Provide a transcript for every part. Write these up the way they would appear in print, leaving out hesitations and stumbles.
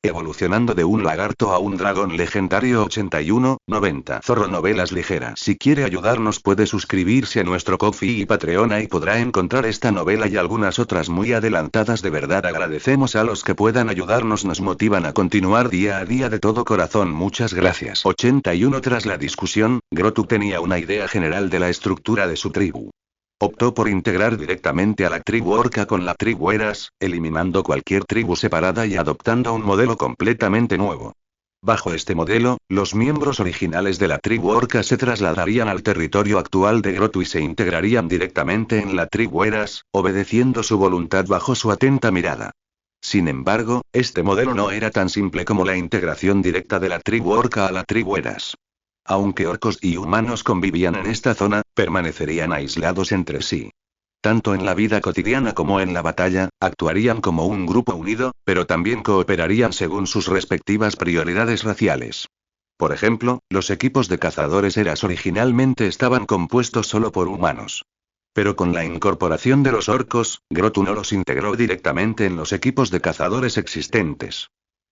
Evolucionando de un lagarto a un dragón legendario 81-90. Zorro Novelas Ligeras. Si quiere ayudarnos puede suscribirse a nuestro Ko-fi y Patreon y podrá encontrar esta novela y algunas otras muy adelantadas. De verdad agradecemos a los que puedan ayudarnos, nos motivan a continuar día a día de todo corazón. Muchas gracias. 81. Tras la discusión, Grotu tenía una idea general de la estructura de su tribu. Optó por integrar directamente a la tribu orca con la tribu Eras, eliminando cualquier tribu separada y adoptando un modelo completamente nuevo. Bajo este modelo, los miembros originales de la tribu orca se trasladarían al territorio actual de Grotu y se integrarían directamente en la tribu Eras, obedeciendo su voluntad bajo su atenta mirada. Sin embargo, este modelo no era tan simple como la integración directa de la tribu orca a la tribu Eras. Aunque orcos y humanos convivían en esta zona, permanecerían aislados entre sí. Tanto en la vida cotidiana como en la batalla, actuarían como un grupo unido, pero también cooperarían según sus respectivas prioridades raciales. Por ejemplo, los equipos de cazadores Eras originalmente estaban compuestos solo por humanos. Pero con la incorporación de los orcos, Grotu no los integró directamente en los equipos de cazadores existentes.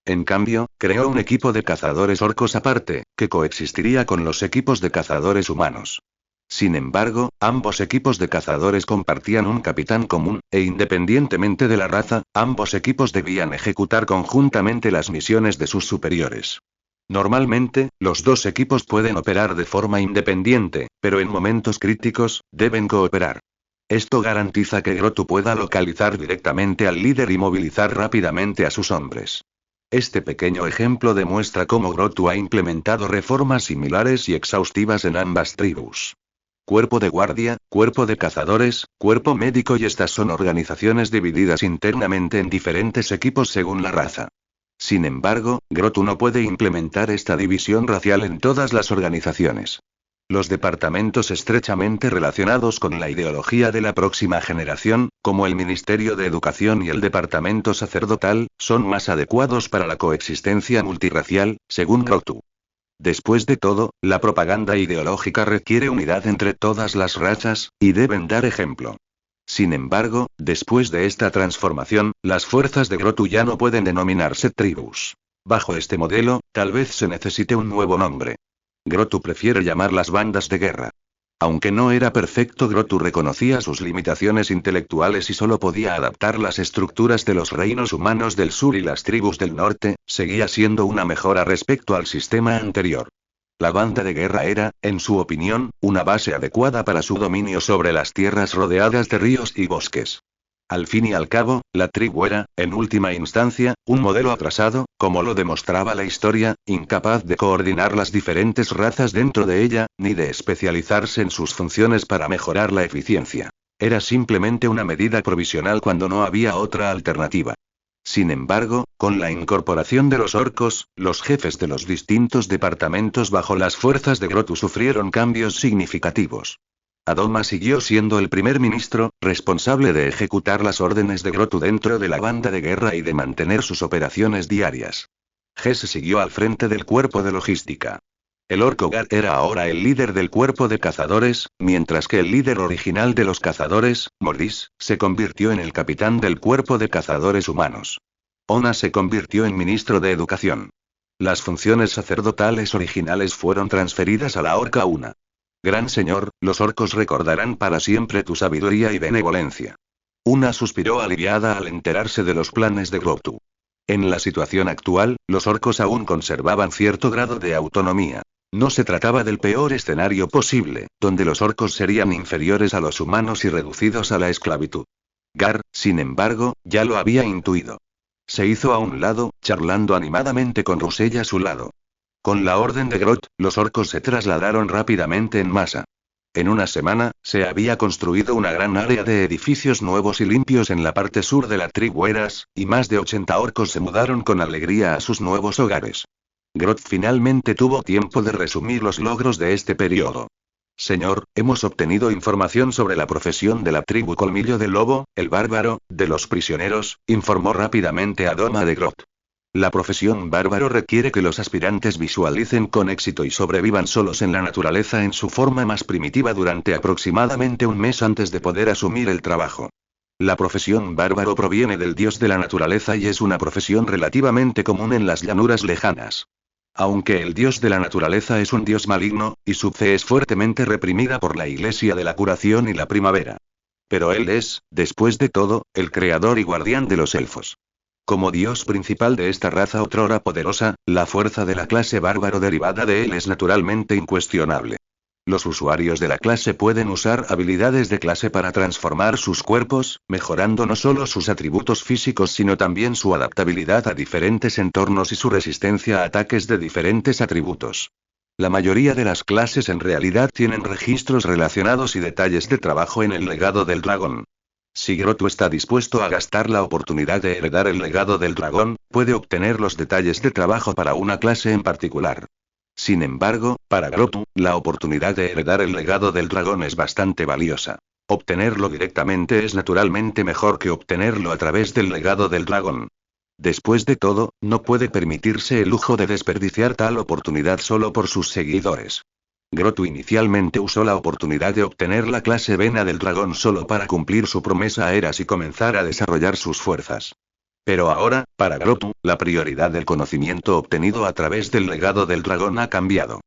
En cambio, creó un equipo de cazadores orcos aparte, que coexistiría con los equipos de cazadores humanos. Sin embargo, ambos equipos de cazadores compartían un capitán común, e independientemente de la raza, ambos equipos debían ejecutar conjuntamente las misiones de sus superiores. Normalmente, los dos equipos pueden operar de forma independiente, pero en momentos críticos, deben cooperar. Esto garantiza que Grotu pueda localizar directamente al líder y movilizar rápidamente a sus hombres. Este pequeño ejemplo demuestra cómo Grotu ha implementado reformas similares y exhaustivas en ambas tribus. Cuerpo de guardia, cuerpo de cazadores, cuerpo médico, y estas son organizaciones divididas internamente en diferentes equipos según la raza. Sin embargo, Grotu no puede implementar esta división racial en todas las organizaciones. Los departamentos estrechamente relacionados con la ideología de la próxima generación, como el Ministerio de Educación y el Departamento Sacerdotal, son más adecuados para la coexistencia multirracial, según Grotu. Después de todo, la propaganda ideológica requiere unidad entre todas las razas, y deben dar ejemplo. Sin embargo, después de esta transformación, las fuerzas de Grotu ya no pueden denominarse tribus. Bajo este modelo, tal vez se necesite un nuevo nombre. Grotu prefiere llamarlas bandas de guerra. Aunque no era perfecto, Grotu reconocía sus limitaciones intelectuales y solo podía adaptar las estructuras de los reinos humanos del sur y las tribus del norte, seguía siendo una mejora respecto al sistema anterior. La banda de guerra era, en su opinión, una base adecuada para su dominio sobre las tierras rodeadas de ríos y bosques. Al fin y al cabo, la tribu era, en última instancia, un modelo atrasado, como lo demostraba la historia, incapaz de coordinar las diferentes razas dentro de ella, ni de especializarse en sus funciones para mejorar la eficiencia. Era simplemente una medida provisional cuando no había otra alternativa. Sin embargo, con la incorporación de los orcos, los jefes de los distintos departamentos bajo las fuerzas de Grotu sufrieron cambios significativos. Adoma siguió siendo el primer ministro, responsable de ejecutar las órdenes de Grotu dentro de la banda de guerra y de mantener sus operaciones diarias. Jesse siguió al frente del cuerpo de logística. El orco Gar era ahora el líder del cuerpo de cazadores, mientras que el líder original de los cazadores, Mordis, se convirtió en el capitán del cuerpo de cazadores humanos. Ona se convirtió en ministro de educación. Las funciones sacerdotales originales fueron transferidas a la orca Una. Gran señor, los orcos recordarán para siempre tu sabiduría y benevolencia. Una suspiró aliviada al enterarse de los planes de Grotu. En la situación actual, los orcos aún conservaban cierto grado de autonomía. No se trataba del peor escenario posible, donde los orcos serían inferiores a los humanos y reducidos a la esclavitud. Gar, sin embargo, ya lo había intuido. Se hizo a un lado, charlando animadamente con Rusella a su lado. Con la orden de Grot, los orcos se trasladaron rápidamente en masa. En una semana, se había construido una gran área de edificios nuevos y limpios en la parte sur de la tribu Eras, y más de 80 orcos se mudaron con alegría a sus nuevos hogares. Grot finalmente tuvo tiempo de resumir los logros de este periodo. Señor, hemos obtenido información sobre la profesión de la tribu Colmillo de Lobo, el bárbaro, de los prisioneros, informó rápidamente Adoma de Grot. La profesión bárbaro requiere que los aspirantes visualicen con éxito y sobrevivan solos en la naturaleza en su forma más primitiva durante aproximadamente un mes antes de poder asumir el trabajo. La profesión bárbaro proviene del dios de la naturaleza y es una profesión relativamente común en las llanuras lejanas. Aunque el dios de la naturaleza es un dios maligno, y su fe es fuertemente reprimida por la Iglesia de la Curación y la Primavera. Pero él es, después de todo, el creador y guardián de los elfos. Como dios principal de esta raza otrora poderosa, la fuerza de la clase bárbaro derivada de él es naturalmente incuestionable. Los usuarios de la clase pueden usar habilidades de clase para transformar sus cuerpos, mejorando no solo sus atributos físicos sino también su adaptabilidad a diferentes entornos y su resistencia a ataques de diferentes atributos. La mayoría de las clases en realidad tienen registros relacionados y detalles de trabajo en el legado del dragón. Si Grotu está dispuesto a gastar la oportunidad de heredar el legado del dragón, puede obtener los detalles de trabajo para una clase en particular. Sin embargo, para Grotu, la oportunidad de heredar el legado del dragón es bastante valiosa. Obtenerlo directamente es naturalmente mejor que obtenerlo a través del legado del dragón. Después de todo, no puede permitirse el lujo de desperdiciar tal oportunidad solo por sus seguidores. Grotu inicialmente usó la oportunidad de obtener la clase Vena del dragón solo para cumplir su promesa a Eras y comenzar a desarrollar sus fuerzas. Pero ahora, para Grotu, la prioridad del conocimiento obtenido a través del legado del dragón ha cambiado.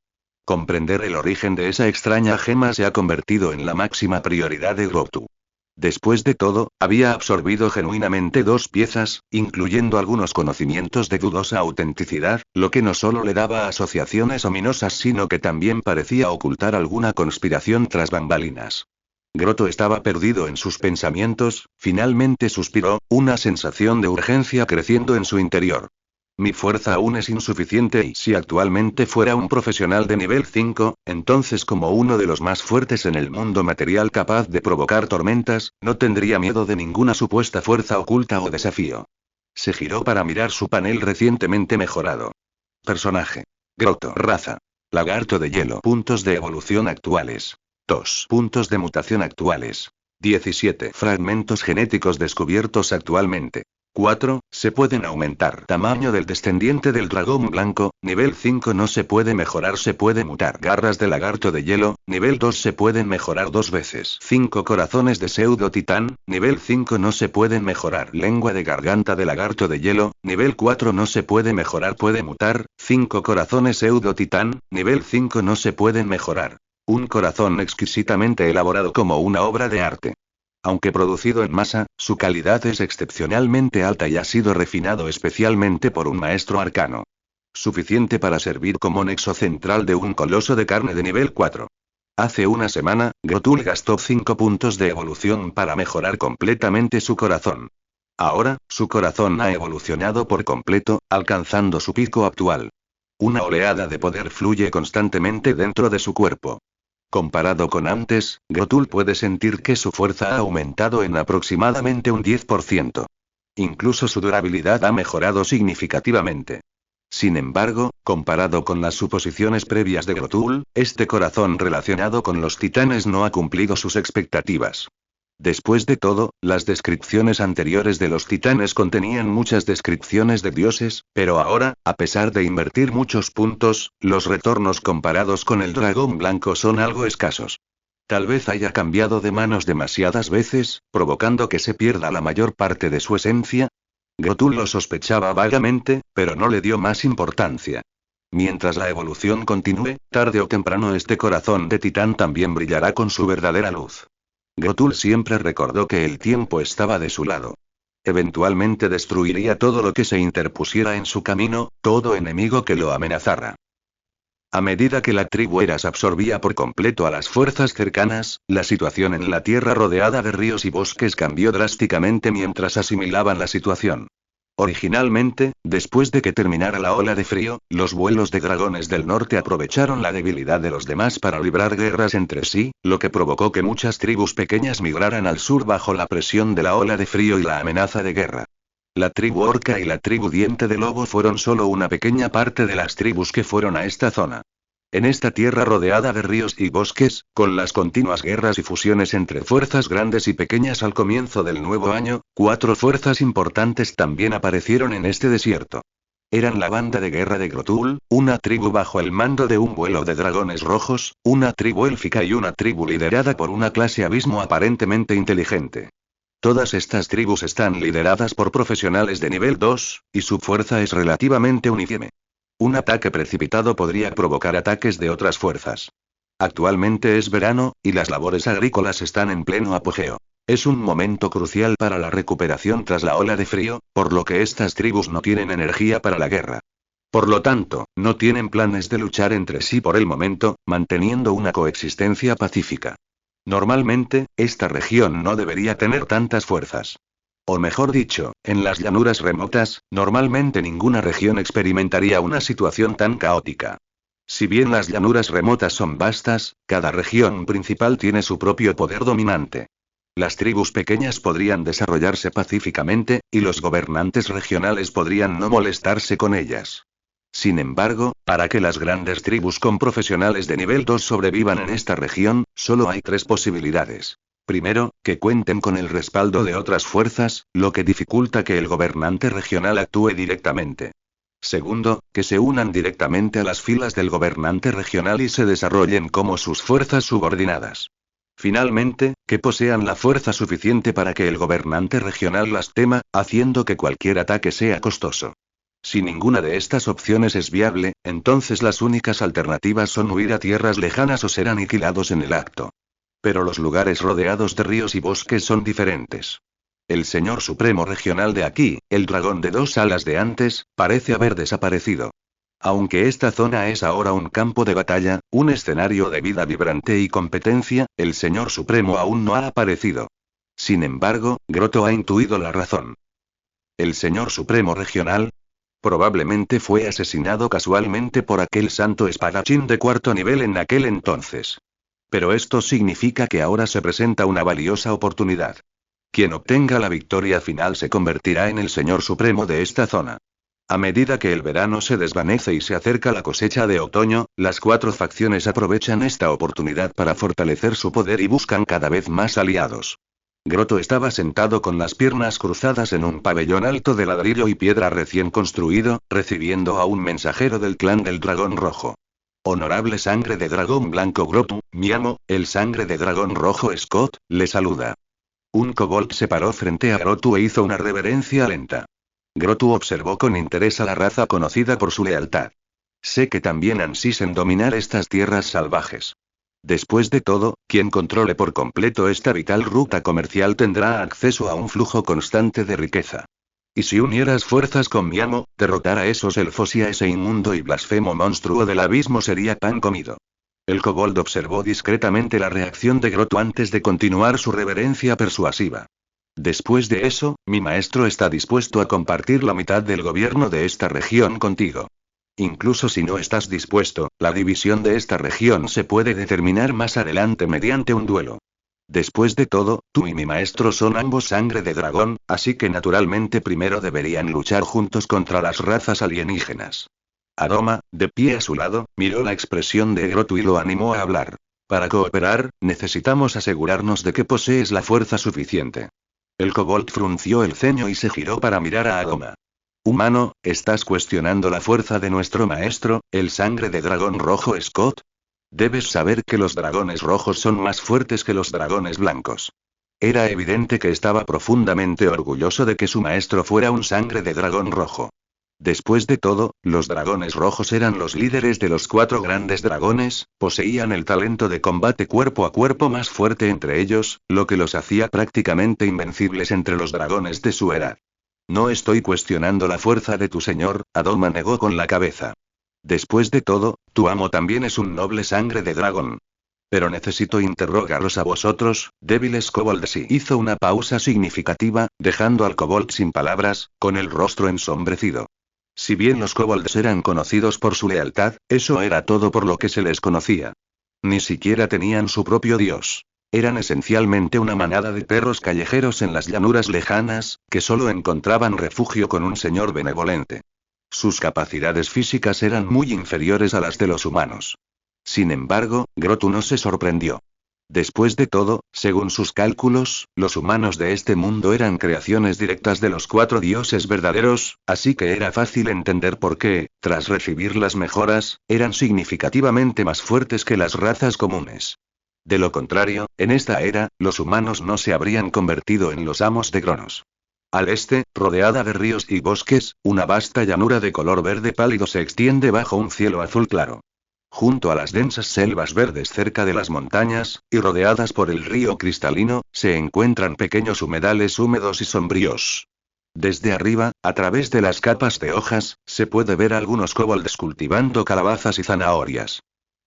Comprender el origen de esa extraña gema se ha convertido en la máxima prioridad de Grotu. Después de todo, había absorbido genuinamente 2 piezas, incluyendo algunos conocimientos de dudosa autenticidad, lo que no solo le daba asociaciones ominosas sino que también parecía ocultar alguna conspiración tras bambalinas. Grotu estaba perdido en sus pensamientos, finalmente suspiró, una sensación de urgencia creciendo en su interior. Mi fuerza aún es insuficiente y si actualmente fuera un profesional de nivel 5, entonces como uno de los más fuertes en el mundo material capaz de provocar tormentas, no tendría miedo de ninguna supuesta fuerza oculta o desafío. Se giró para mirar su panel recientemente mejorado. Personaje. Grotu. Raza. Lagarto de hielo. Puntos de evolución actuales. 2 puntos de mutación actuales. 17 fragmentos genéticos descubiertos actualmente. 4. Se pueden aumentar. Tamaño del descendiente del dragón blanco, nivel 5 no se puede mejorar, se puede mutar. Garras de lagarto de hielo, nivel 2 se pueden mejorar 2 veces. 5 corazones de pseudo titán, nivel 5 no se pueden mejorar. Lengua de garganta de lagarto de hielo, nivel 4 no se puede mejorar, puede mutar. 5 corazones pseudo titán, nivel 5 no se pueden mejorar. Un corazón exquisitamente elaborado como una obra de arte. Aunque producido en masa, su calidad es excepcionalmente alta y ha sido refinado especialmente por un maestro arcano. Suficiente para servir como nexo central de un coloso de carne de nivel 4. Hace una semana, Grotul gastó 5 puntos de evolución para mejorar completamente su corazón. Ahora, su corazón ha evolucionado por completo, alcanzando su pico actual. Una oleada de poder fluye constantemente dentro de su cuerpo. Comparado con antes, Grotul puede sentir que su fuerza ha aumentado en aproximadamente un 10%. Incluso su durabilidad ha mejorado significativamente. Sin embargo, comparado con las suposiciones previas de Grotul, este corazón relacionado con los titanes no ha cumplido sus expectativas. Después de todo, las descripciones anteriores de los titanes contenían muchas descripciones de dioses, pero ahora, a pesar de invertir muchos puntos, los retornos comparados con el dragón blanco son algo escasos. Tal vez haya cambiado de manos demasiadas veces, provocando que se pierda la mayor parte de su esencia. Grotul lo sospechaba vagamente, pero no le dio más importancia. Mientras la evolución continúe, tarde o temprano este corazón de titán también brillará con su verdadera luz. Grotul siempre recordó que el tiempo estaba de su lado. Eventualmente destruiría todo lo que se interpusiera en su camino, todo enemigo que lo amenazara. A medida que la tribu Eras absorbía por completo a las fuerzas cercanas, la situación en la tierra rodeada de ríos y bosques cambió drásticamente mientras asimilaban la situación. Originalmente, después de que terminara la ola de frío, los vuelos de dragones del norte aprovecharon la debilidad de los demás para librar guerras entre sí, lo que provocó que muchas tribus pequeñas migraran al sur bajo la presión de la ola de frío y la amenaza de guerra. La tribu orca y la tribu diente de lobo fueron solo una pequeña parte de las tribus que fueron a esta zona. En esta tierra rodeada de ríos y bosques, con las continuas guerras y fusiones entre fuerzas grandes y pequeñas al comienzo del nuevo año, 4 fuerzas importantes también aparecieron en este desierto. Eran la banda de guerra de Grotul, una tribu bajo el mando de un vuelo de dragones rojos, una tribu élfica y una tribu liderada por una clase abismo aparentemente inteligente. Todas estas tribus están lideradas por profesionales de nivel 2, y su fuerza es relativamente uniforme. Un ataque precipitado podría provocar ataques de otras fuerzas. Actualmente es verano, y las labores agrícolas están en pleno apogeo. Es un momento crucial para la recuperación tras la ola de frío, por lo que estas tribus no tienen energía para la guerra. Por lo tanto, no tienen planes de luchar entre sí por el momento, manteniendo una coexistencia pacífica. Normalmente, esta región no debería tener tantas fuerzas. O mejor dicho, en las llanuras remotas, normalmente ninguna región experimentaría una situación tan caótica. Si bien las llanuras remotas son vastas, cada región principal tiene su propio poder dominante. Las tribus pequeñas podrían desarrollarse pacíficamente, y los gobernantes regionales podrían no molestarse con ellas. Sin embargo, para que las grandes tribus con profesionales de nivel 2 sobrevivan en esta región, solo hay 3 posibilidades. Primero, que cuenten con el respaldo de otras fuerzas, lo que dificulta que el gobernante regional actúe directamente. Segundo, que se unan directamente a las filas del gobernante regional y se desarrollen como sus fuerzas subordinadas. Finalmente, que posean la fuerza suficiente para que el gobernante regional las tema, haciendo que cualquier ataque sea costoso. Si ninguna de estas opciones es viable, entonces las únicas alternativas son huir a tierras lejanas o ser aniquilados en el acto. Pero los lugares rodeados de ríos y bosques son diferentes. El señor supremo regional de aquí, el dragón de 2 alas de antes, parece haber desaparecido. Aunque esta zona es ahora un campo de batalla, un escenario de vida vibrante y competencia, el señor supremo aún no ha aparecido. Sin embargo, Grotto ha intuido la razón. El señor supremo regional probablemente fue asesinado casualmente por aquel santo espadachín de 4º nivel en aquel entonces. Pero esto significa que ahora se presenta una valiosa oportunidad. Quien obtenga la victoria final se convertirá en el señor supremo de esta zona. A medida que el verano se desvanece y se acerca la cosecha de otoño, las 4 facciones aprovechan esta oportunidad para fortalecer su poder y buscan cada vez más aliados. Grotto estaba sentado con las piernas cruzadas en un pabellón alto de ladrillo y piedra recién construido, recibiendo a un mensajero del clan del dragón rojo. Honorable sangre de dragón blanco Grotto, mi amo, el sangre de dragón rojo Scott, le saluda. Un kobold se paró frente a Grotto e hizo una reverencia lenta. Grotto observó con interés a la raza conocida por su lealtad. Sé que también ansís en dominar estas tierras salvajes. Después de todo, quien controle por completo esta vital ruta comercial tendrá acceso a un flujo constante de riqueza. Y si unieras fuerzas con mi amo, derrotar a esos elfos y a ese inmundo y blasfemo monstruo del abismo sería pan comido. El kobold observó discretamente la reacción de Grotto antes de continuar su reverencia persuasiva. Después de eso, mi maestro está dispuesto a compartir la mitad del gobierno de esta región contigo. Incluso si no estás dispuesto, la división de esta región se puede determinar más adelante mediante un duelo. Después de todo, tú y mi maestro son ambos sangre de dragón, así que naturalmente primero deberían luchar juntos contra las razas alienígenas. Adoma, de pie a su lado, miró la expresión de Grotto y lo animó a hablar. Para cooperar, necesitamos asegurarnos de que posees la fuerza suficiente. El kobold frunció el ceño y se giró para mirar a Adoma. Humano, ¿estás cuestionando la fuerza de nuestro maestro, el sangre de dragón rojo Scott? Debes saber que los dragones rojos son más fuertes que los dragones blancos. Era evidente que estaba profundamente orgulloso de que su maestro fuera un sangre de dragón rojo. Después de todo, los dragones rojos eran los líderes de los 4 grandes dragones, poseían el talento de combate cuerpo a cuerpo más fuerte entre ellos, lo que los hacía prácticamente invencibles entre los dragones de su edad. No estoy cuestionando la fuerza de tu señor, Adoma negó con la cabeza. Después de todo, tu amo también es un noble sangre de dragón. Pero necesito interrogaros a vosotros, débiles kobolds. Y hizo una pausa significativa, dejando al kobold sin palabras, con el rostro ensombrecido. Si bien los kobolds eran conocidos por su lealtad, eso era todo por lo que se les conocía. Ni siquiera tenían su propio dios. Eran esencialmente una manada de perros callejeros en las llanuras lejanas, que solo encontraban refugio con un señor benevolente. Sus capacidades físicas eran muy inferiores a las de los humanos. Sin embargo, Grotto no se sorprendió. Después de todo, según sus cálculos, los humanos de este mundo eran creaciones directas de los 4 dioses verdaderos, así que era fácil entender por qué, tras recibir las mejoras, eran significativamente más fuertes que las razas comunes. De lo contrario, en esta era, los humanos no se habrían convertido en los amos de Cronos. Al este, rodeada de ríos y bosques, una vasta llanura de color verde pálido se extiende bajo un cielo azul claro. Junto a las densas selvas verdes cerca de las montañas, y rodeadas por el río cristalino, se encuentran pequeños humedales húmedos y sombríos. Desde arriba, a través de las capas de hojas, se puede ver algunos kobolds cultivando calabazas y zanahorias.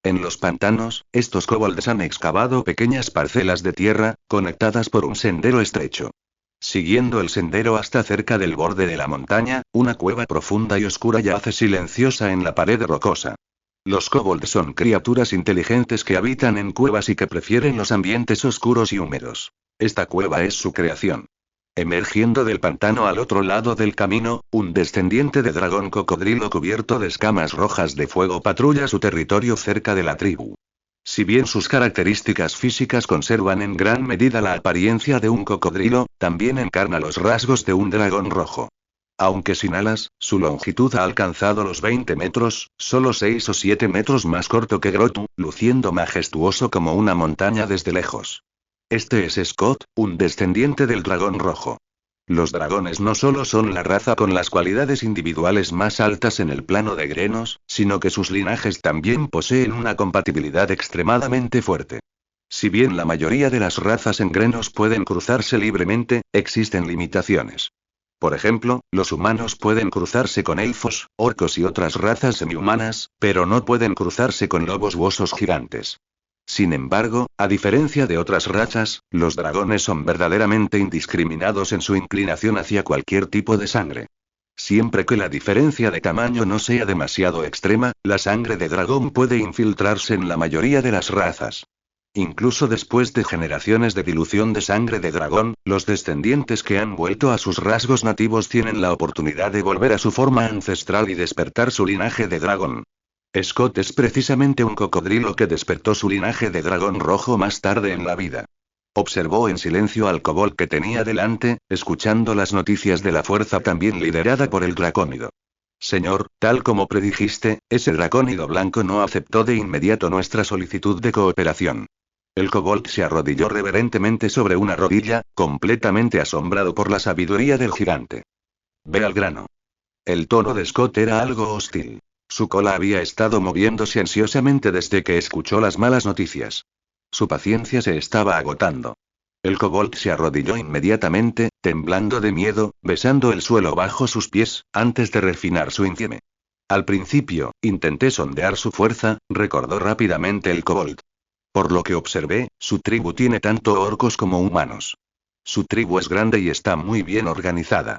En los pantanos, estos kobolds han excavado pequeñas parcelas de tierra, conectadas por un sendero estrecho. Siguiendo el sendero hasta cerca del borde de la montaña, una cueva profunda y oscura yace silenciosa en la pared rocosa. Los kobolds son criaturas inteligentes que habitan en cuevas y que prefieren los ambientes oscuros y húmedos. Esta cueva es su creación. Emergiendo del pantano al otro lado del camino, un descendiente de dragón cocodrilo cubierto de escamas rojas de fuego patrulla su territorio cerca de la tribu. Si bien sus características físicas conservan en gran medida la apariencia de un cocodrilo, también encarna los rasgos de un dragón rojo. Aunque sin alas, su longitud ha alcanzado los 20 metros, solo 6 o 7 metros más corto que Grotu, luciendo majestuoso como una montaña desde lejos. Este es Scott, un descendiente del dragón rojo. Los dragones no solo son la raza con las cualidades individuales más altas en el plano de Grenos, sino que sus linajes también poseen una compatibilidad extremadamente fuerte. Si bien la mayoría de las razas en Grenos pueden cruzarse libremente, existen limitaciones. Por ejemplo, los humanos pueden cruzarse con elfos, orcos y otras razas semihumanas, pero no pueden cruzarse con lobos u osos gigantes. Sin embargo, a diferencia de otras razas, los dragones son verdaderamente indiscriminados en su inclinación hacia cualquier tipo de sangre. Siempre que la diferencia de tamaño no sea demasiado extrema, la sangre de dragón puede infiltrarse en la mayoría de las razas. Incluso después de generaciones de dilución de sangre de dragón, los descendientes que han vuelto a sus rasgos nativos tienen la oportunidad de volver a su forma ancestral y despertar su linaje de dragón. Scott es precisamente un cocodrilo que despertó su linaje de dragón rojo más tarde en la vida. Observó en silencio al kobold que tenía delante, escuchando las noticias de la fuerza también liderada por el dracónido. Señor, tal como predijiste, ese dracónido blanco no aceptó de inmediato nuestra solicitud de cooperación. El kobold se arrodilló reverentemente sobre una rodilla, completamente asombrado por la sabiduría del gigante. Ve al grano. El tono de Scott era algo hostil. Su cola había estado moviéndose ansiosamente desde que escuchó las malas noticias. Su paciencia se estaba agotando. El kobold se arrodilló inmediatamente, temblando de miedo, besando el suelo bajo sus pies, antes de refinar su insieme. Al principio, intenté sondear su fuerza, recordó rápidamente el kobold. Por lo que observé, su tribu tiene tanto orcos como humanos. Su tribu es grande y está muy bien organizada.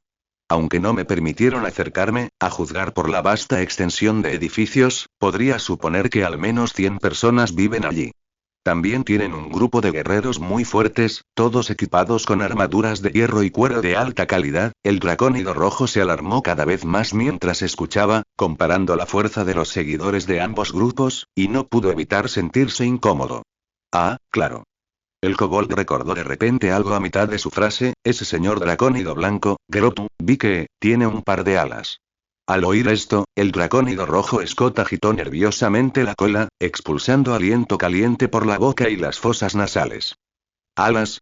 Aunque no me permitieron acercarme, a juzgar por la vasta extensión de edificios, podría suponer que al menos 100 personas viven allí. También tienen un grupo de guerreros muy fuertes, todos equipados con armaduras de hierro y cuero de alta calidad. El dracónido rojo se alarmó cada vez más mientras escuchaba, comparando la fuerza de los seguidores de ambos grupos, y no pudo evitar sentirse incómodo. Ah, claro. El kobold recordó de repente algo a mitad de su frase: ese señor dracónido blanco, Grotu, vi que tiene un par de alas. Al oír esto, el dracónido rojo Scott agitó nerviosamente la cola, expulsando aliento caliente por la boca y las fosas nasales. ¿Alas?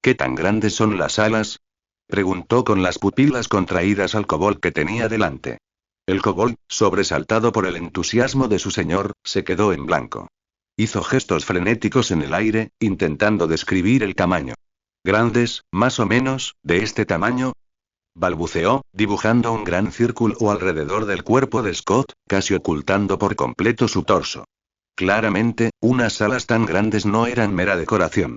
¿Qué tan grandes son las alas?, preguntó con las pupilas contraídas al kobold que tenía delante. El kobold, sobresaltado por el entusiasmo de su señor, se quedó en blanco. Hizo gestos frenéticos en el aire, intentando describir el tamaño. ¿Grandes, más o menos, de este tamaño?, balbuceó, dibujando un gran círculo alrededor del cuerpo de Scott, casi ocultando por completo su torso. Claramente, unas alas tan grandes no eran mera decoración.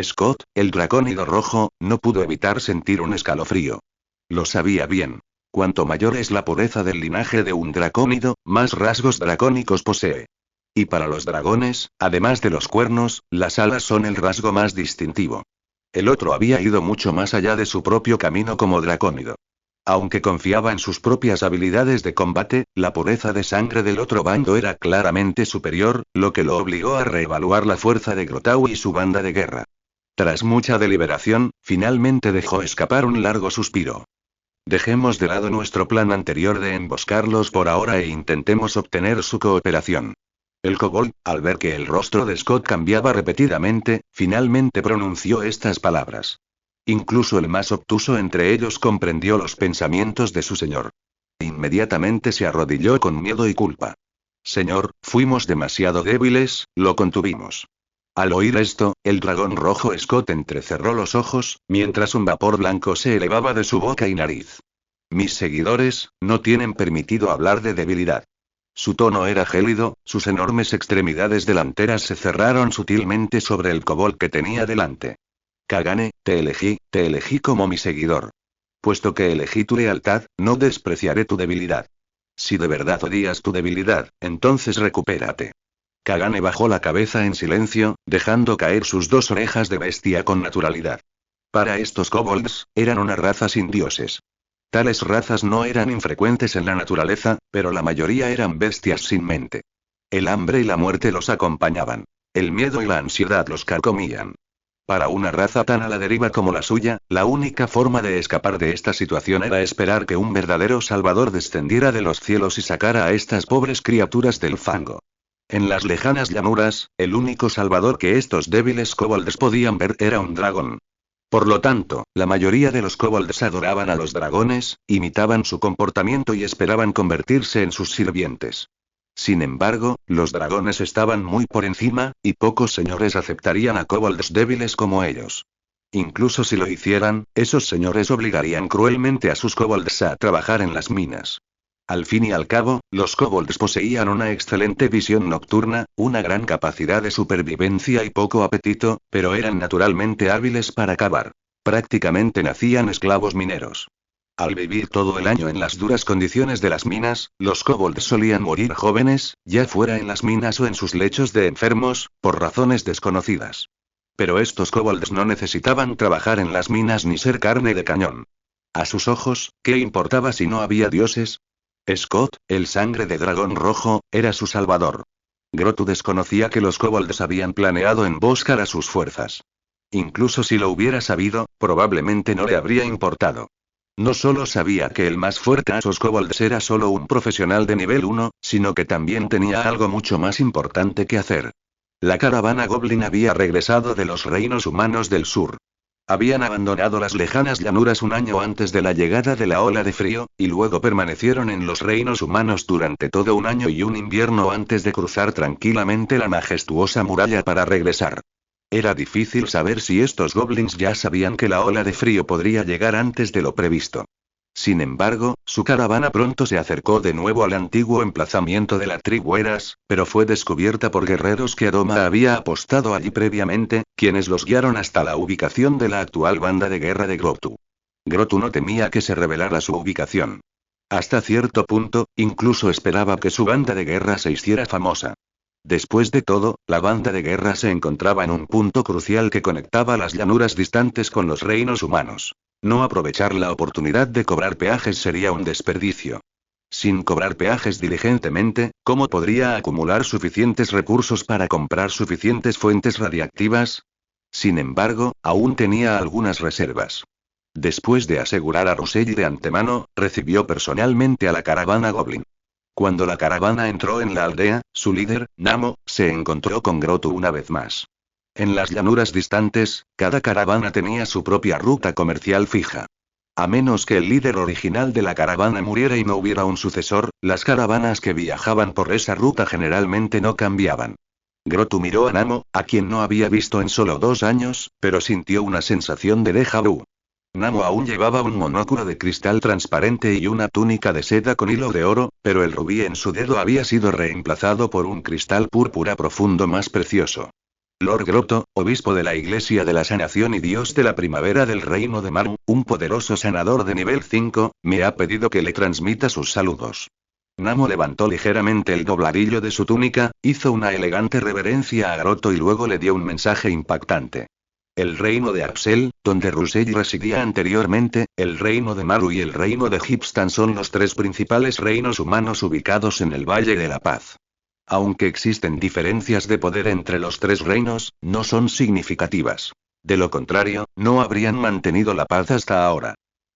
Scott, el dracónido rojo, no pudo evitar sentir un escalofrío. Lo sabía bien. Cuanto mayor es la pureza del linaje de un dracónido, más rasgos dracónicos posee. Y para los dragones, además de los cuernos, las alas son el rasgo más distintivo. El otro había ido mucho más allá de su propio camino como dracónido. Aunque confiaba en sus propias habilidades de combate, la pureza de sangre del otro bando era claramente superior, lo que lo obligó a reevaluar la fuerza de Grotau y su banda de guerra. Tras mucha deliberación, finalmente dejó escapar un largo suspiro. Dejemos de lado nuestro plan anterior de emboscarlos por ahora e intentemos obtener su cooperación. El kobold, al ver que el rostro de Scott cambiaba repetidamente, finalmente pronunció estas palabras. Incluso el más obtuso entre ellos comprendió los pensamientos de su señor. Inmediatamente se arrodilló con miedo y culpa. Señor, fuimos demasiado débiles, lo contuvimos. Al oír esto, el dragón rojo Scott entrecerró los ojos, mientras un vapor blanco se elevaba de su boca y nariz. Mis seguidores, no tienen permitido hablar de debilidad. Su tono era gélido, sus enormes extremidades delanteras se cerraron sutilmente sobre el kobold que tenía delante. Kagane, te elegí como mi seguidor. Puesto que elegí tu lealtad, no despreciaré tu debilidad. Si de verdad odias tu debilidad, entonces recupérate. Kagane bajó la cabeza en silencio, dejando caer sus dos orejas de bestia con naturalidad. Para estos kobolds, eran una raza sin dioses. Tales razas no eran infrecuentes en la naturaleza, pero la mayoría eran bestias sin mente. El hambre y la muerte los acompañaban. El miedo y la ansiedad los carcomían. Para una raza tan a la deriva como la suya, la única forma de escapar de esta situación era esperar que un verdadero salvador descendiera de los cielos y sacara a estas pobres criaturas del fango. En las lejanas llanuras, el único salvador que estos débiles kobolds podían ver era un dragón. Por lo tanto, la mayoría de los kobolds adoraban a los dragones, imitaban su comportamiento y esperaban convertirse en sus sirvientes. Sin embargo, los dragones estaban muy por encima, y pocos señores aceptarían a kobolds débiles como ellos. Incluso si lo hicieran, esos señores obligarían cruelmente a sus kobolds a trabajar en las minas. Al fin y al cabo, los kobolds poseían una excelente visión nocturna, una gran capacidad de supervivencia y poco apetito, pero eran naturalmente hábiles para cavar. Prácticamente nacían esclavos mineros. Al vivir todo el año en las duras condiciones de las minas, los kobolds solían morir jóvenes, ya fuera en las minas o en sus lechos de enfermos, por razones desconocidas. Pero estos kobolds no necesitaban trabajar en las minas ni ser carne de cañón. A sus ojos, ¿qué importaba si no había dioses? Scott, el sangre de dragón rojo, era su salvador. Grotu desconocía que los kobolds habían planeado emboscar a sus fuerzas. Incluso si lo hubiera sabido, probablemente no le habría importado. No solo sabía que el más fuerte de esos kobolds era solo un profesional de nivel 1, sino que también tenía algo mucho más importante que hacer. La caravana Goblin había regresado de los reinos humanos del sur. Habían abandonado las lejanas llanuras un año antes de la llegada de la ola de frío, y luego permanecieron en los reinos humanos durante todo un año y un invierno antes de cruzar tranquilamente la majestuosa muralla para regresar. Era difícil saber si estos goblins ya sabían que la ola de frío podría llegar antes de lo previsto. Sin embargo, su caravana pronto se acercó de nuevo al antiguo emplazamiento de la tribu Eras, pero fue descubierta por guerreros que Adoma había apostado allí previamente, quienes los guiaron hasta la ubicación de la actual banda de guerra de Grotu. Grotu no temía que se revelara su ubicación. Hasta cierto punto, incluso esperaba que su banda de guerra se hiciera famosa. Después de todo, la banda de guerra se encontraba en un punto crucial que conectaba las llanuras distantes con los reinos humanos. No aprovechar la oportunidad de cobrar peajes sería un desperdicio. Sin cobrar peajes diligentemente, ¿cómo podría acumular suficientes recursos para comprar suficientes fuentes radiactivas? Sin embargo, aún tenía algunas reservas. Después de asegurar a Russelli de antemano, recibió personalmente a la caravana Goblin. Cuando la caravana entró en la aldea, su líder, Namo, se encontró con Grotu una vez más. En las llanuras distantes, cada caravana tenía su propia ruta comercial fija. A menos que el líder original de la caravana muriera y no hubiera un sucesor, las caravanas que viajaban por esa ruta generalmente no cambiaban. Grotu miró a Namo, a quien no había visto en solo 2 años, pero sintió una sensación de déjà vu. Namo aún llevaba un monóculo de cristal transparente y una túnica de seda con hilo de oro, pero el rubí en su dedo había sido reemplazado por un cristal púrpura profundo más precioso. Lord Grotto, obispo de la Iglesia de la Sanación y dios de la primavera del reino de Maru, un poderoso sanador de nivel 5, me ha pedido que le transmita sus saludos. Namo levantó ligeramente el dobladillo de su túnica, hizo una elegante reverencia a Grotto y luego le dio un mensaje impactante. El reino de Axel, donde Russelli residía anteriormente, el reino de Maru y el reino de Gipstan son los 3 principales reinos humanos ubicados en el Valle de la Paz. Aunque existen diferencias de poder entre los 3 reinos, no son significativas. De lo contrario, no habrían mantenido la paz hasta ahora.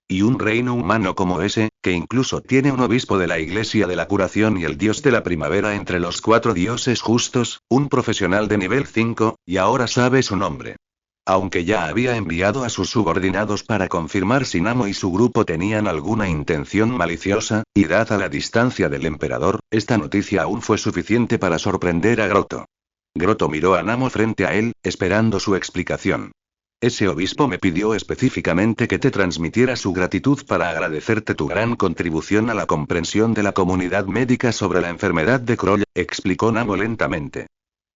Y un reino humano como ese, que incluso tiene un obispo de la Iglesia de la Curación y el dios de la primavera entre los 4 dioses justos, un profesional de nivel 5, y ahora sabe su nombre. Aunque ya había enviado a sus subordinados para confirmar si Namo y su grupo tenían alguna intención maliciosa, y dada la distancia del emperador, esta noticia aún fue suficiente para sorprender a Grotto. Grotto miró a Namo frente a él, esperando su explicación. Ese obispo me pidió específicamente que te transmitiera su gratitud para agradecerte tu gran contribución a la comprensión de la comunidad médica sobre la enfermedad de Kroll, explicó Namo lentamente.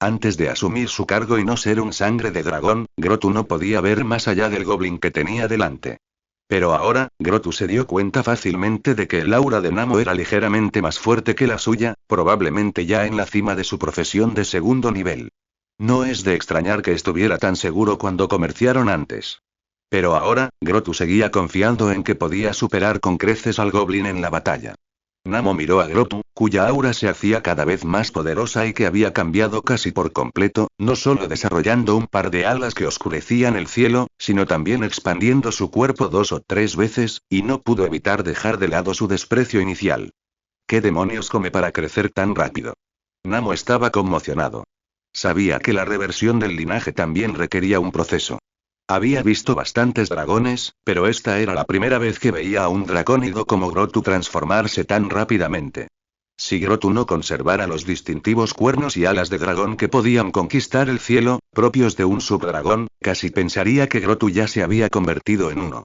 Antes de asumir su cargo y no ser un sangre de dragón, Grotto no podía ver más allá del goblin que tenía delante. Pero ahora, Grotto se dio cuenta fácilmente de que el aura de Namo era ligeramente más fuerte que la suya, probablemente ya en la cima de su profesión de segundo nivel. No es de extrañar que estuviera tan seguro cuando comerciaron antes. Pero ahora, Grotto seguía confiando en que podía superar con creces al goblin en la batalla. Namo miró a Grotto, cuya aura se hacía cada vez más poderosa y que había cambiado casi por completo, no solo desarrollando un par de alas que oscurecían el cielo, sino también expandiendo su cuerpo 2 o 3 veces, y no pudo evitar dejar de lado su desprecio inicial. ¿Qué demonios come para crecer tan rápido? Namo estaba conmocionado. Sabía que la reversión del linaje también requería un proceso. Había visto bastantes dragones, pero esta era la primera vez que veía a un dracónido como Grotto transformarse tan rápidamente. Si Grotto no conservara los distintivos cuernos y alas de dragón que podían conquistar el cielo, propios de un subdragón, casi pensaría que Grotto ya se había convertido en uno.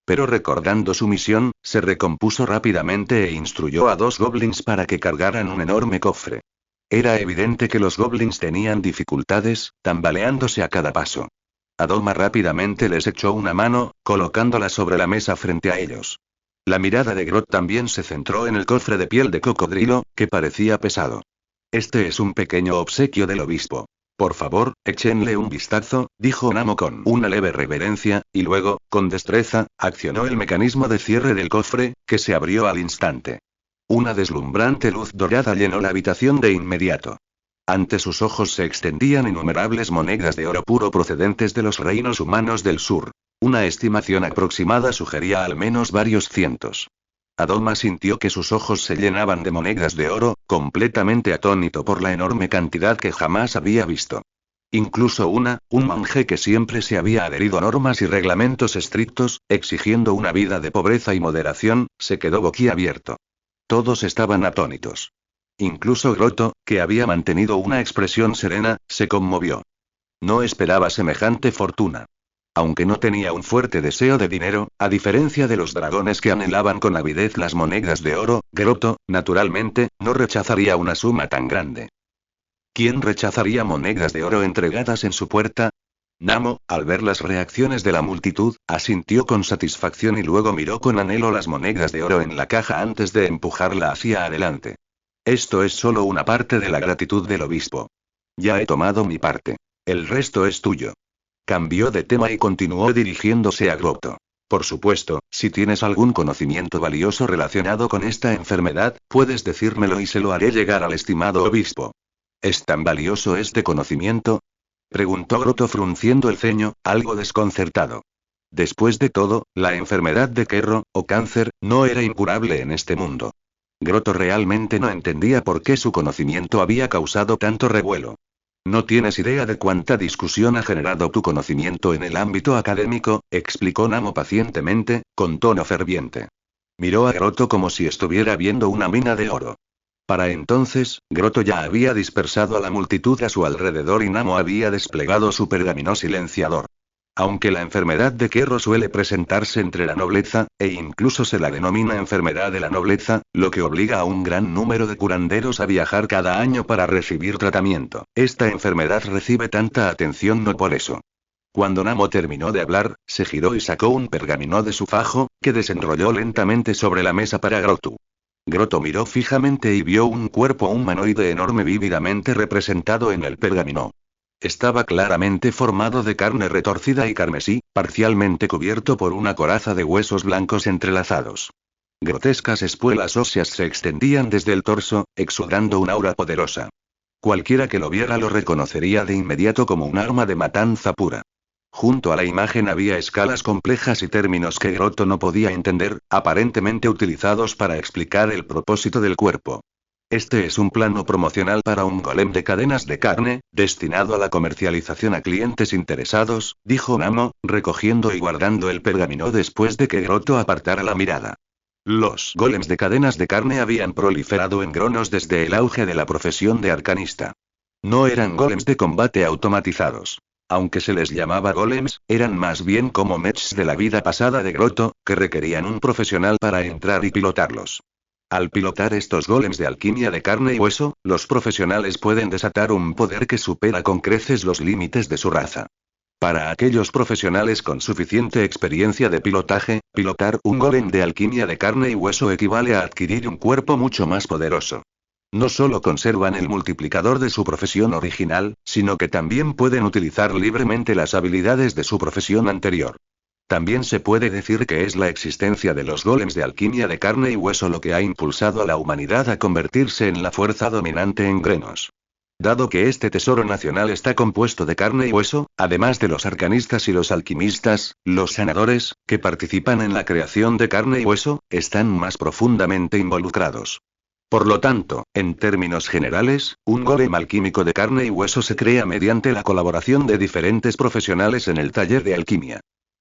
Pero recordando su misión, se recompuso rápidamente e instruyó a 2 goblins para que cargaran un enorme cofre. Era evidente que los goblins tenían dificultades, tambaleándose a cada paso. Adoma rápidamente les echó una mano, colocándola sobre la mesa frente a ellos. La mirada de Grotto también se centró en el cofre de piel de cocodrilo, que parecía pesado. Este es un pequeño obsequio del obispo. Por favor, échenle un vistazo, dijo Namo con una leve reverencia, y luego, con destreza, accionó el mecanismo de cierre del cofre, que se abrió al instante. Una deslumbrante luz dorada llenó la habitación de inmediato. Ante sus ojos se extendían innumerables monedas de oro puro procedentes de los reinos humanos del sur. Una estimación aproximada sugería al menos varios cientos. Adoma sintió que sus ojos se llenaban de monedas de oro, completamente atónito por la enorme cantidad que jamás había visto. Incluso un monje que siempre se había adherido a normas y reglamentos estrictos, exigiendo una vida de pobreza y moderación, se quedó boquiabierto. Todos estaban atónitos. Incluso Grotto, que había mantenido una expresión serena, se conmovió. No esperaba semejante fortuna. Aunque no tenía un fuerte deseo de dinero, a diferencia de los dragones que anhelaban con avidez las monedas de oro, Grotto, naturalmente, no rechazaría una suma tan grande. ¿Quién rechazaría monedas de oro entregadas en su puerta? Namo, al ver las reacciones de la multitud, asintió con satisfacción y luego miró con anhelo las monedas de oro en la caja antes de empujarla hacia adelante. Esto es solo una parte de la gratitud del obispo. Ya he tomado mi parte. El resto es tuyo. Cambió de tema y continuó dirigiéndose a Grotto. Por supuesto, si tienes algún conocimiento valioso relacionado con esta enfermedad, puedes decírmelo y se lo haré llegar al estimado obispo. ¿Es tan valioso este conocimiento? Preguntó Grotto frunciendo el ceño, algo desconcertado. Después de todo, la enfermedad de Querro, o cáncer, no era incurable en este mundo. Grotto realmente no entendía por qué su conocimiento había causado tanto revuelo. No tienes idea de cuánta discusión ha generado tu conocimiento en el ámbito académico, explicó Namo pacientemente, con tono ferviente. Miró a Grotto como si estuviera viendo una mina de oro. Para entonces, Grotto ya había dispersado a la multitud a su alrededor y Namo había desplegado su pergamino silenciador. Aunque la enfermedad de Querro suele presentarse entre la nobleza, e incluso se la denomina enfermedad de la nobleza, lo que obliga a un gran número de curanderos a viajar cada año para recibir tratamiento. Esta enfermedad recibe tanta atención no por eso. Cuando Namo terminó de hablar, se giró y sacó un pergamino de su fajo, que desenrolló lentamente sobre la mesa para Grotto. Grotto miró fijamente y vio un cuerpo humanoide enorme vívidamente representado en el pergamino. Estaba claramente formado de carne retorcida y carmesí, parcialmente cubierto por una coraza de huesos blancos entrelazados. Grotescas espuelas óseas se extendían desde el torso, exudando un aura poderosa. Cualquiera que lo viera lo reconocería de inmediato como un arma de matanza pura. Junto a la imagen había escalas complejas y términos que Grotto no podía entender, aparentemente utilizados para explicar el propósito del cuerpo. Este es un plano promocional para un golem de cadenas de carne, destinado a la comercialización a clientes interesados, dijo Namo, recogiendo y guardando el pergamino después de que Grotto apartara la mirada. Los golems de cadenas de carne habían proliferado en Cronos desde el auge de la profesión de arcanista. No eran golems de combate automatizados. Aunque se les llamaba golems, eran más bien como mechs de la vida pasada de Grotto, que requerían un profesional para entrar y pilotarlos. Al pilotar estos golems de alquimia de carne y hueso, los profesionales pueden desatar un poder que supera con creces los límites de su raza. Para aquellos profesionales con suficiente experiencia de pilotaje, pilotar un golem de alquimia de carne y hueso equivale a adquirir un cuerpo mucho más poderoso. No solo conservan el multiplicador de su profesión original, sino que también pueden utilizar libremente las habilidades de su profesión anterior. También se puede decir que es la existencia de los golems de alquimia de carne y hueso lo que ha impulsado a la humanidad a convertirse en la fuerza dominante en Grenos. Dado que este tesoro nacional está compuesto de carne y hueso, además de los arcanistas y los alquimistas, los sanadores, que participan en la creación de carne y hueso, están más profundamente involucrados. Por lo tanto, en términos generales, un golem alquímico de carne y hueso se crea mediante la colaboración de diferentes profesionales en el taller de alquimia.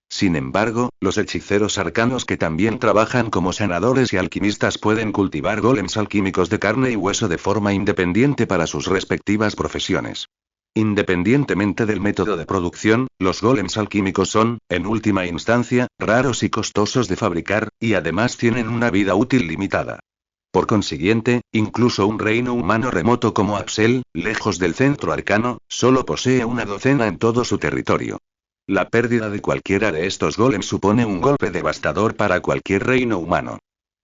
Sin embargo, los hechiceros arcanos que también trabajan como sanadores y alquimistas pueden cultivar golems alquímicos de carne y hueso de forma independiente para sus respectivas profesiones. Independientemente del método de producción, los golems alquímicos son, en última instancia, raros y costosos de fabricar, y además tienen una vida útil limitada. Por consiguiente, incluso un reino humano remoto como Apsel, lejos del centro arcano, solo posee una docena en todo su territorio. La pérdida de cualquiera de estos golems supone un golpe devastador para cualquier reino humano.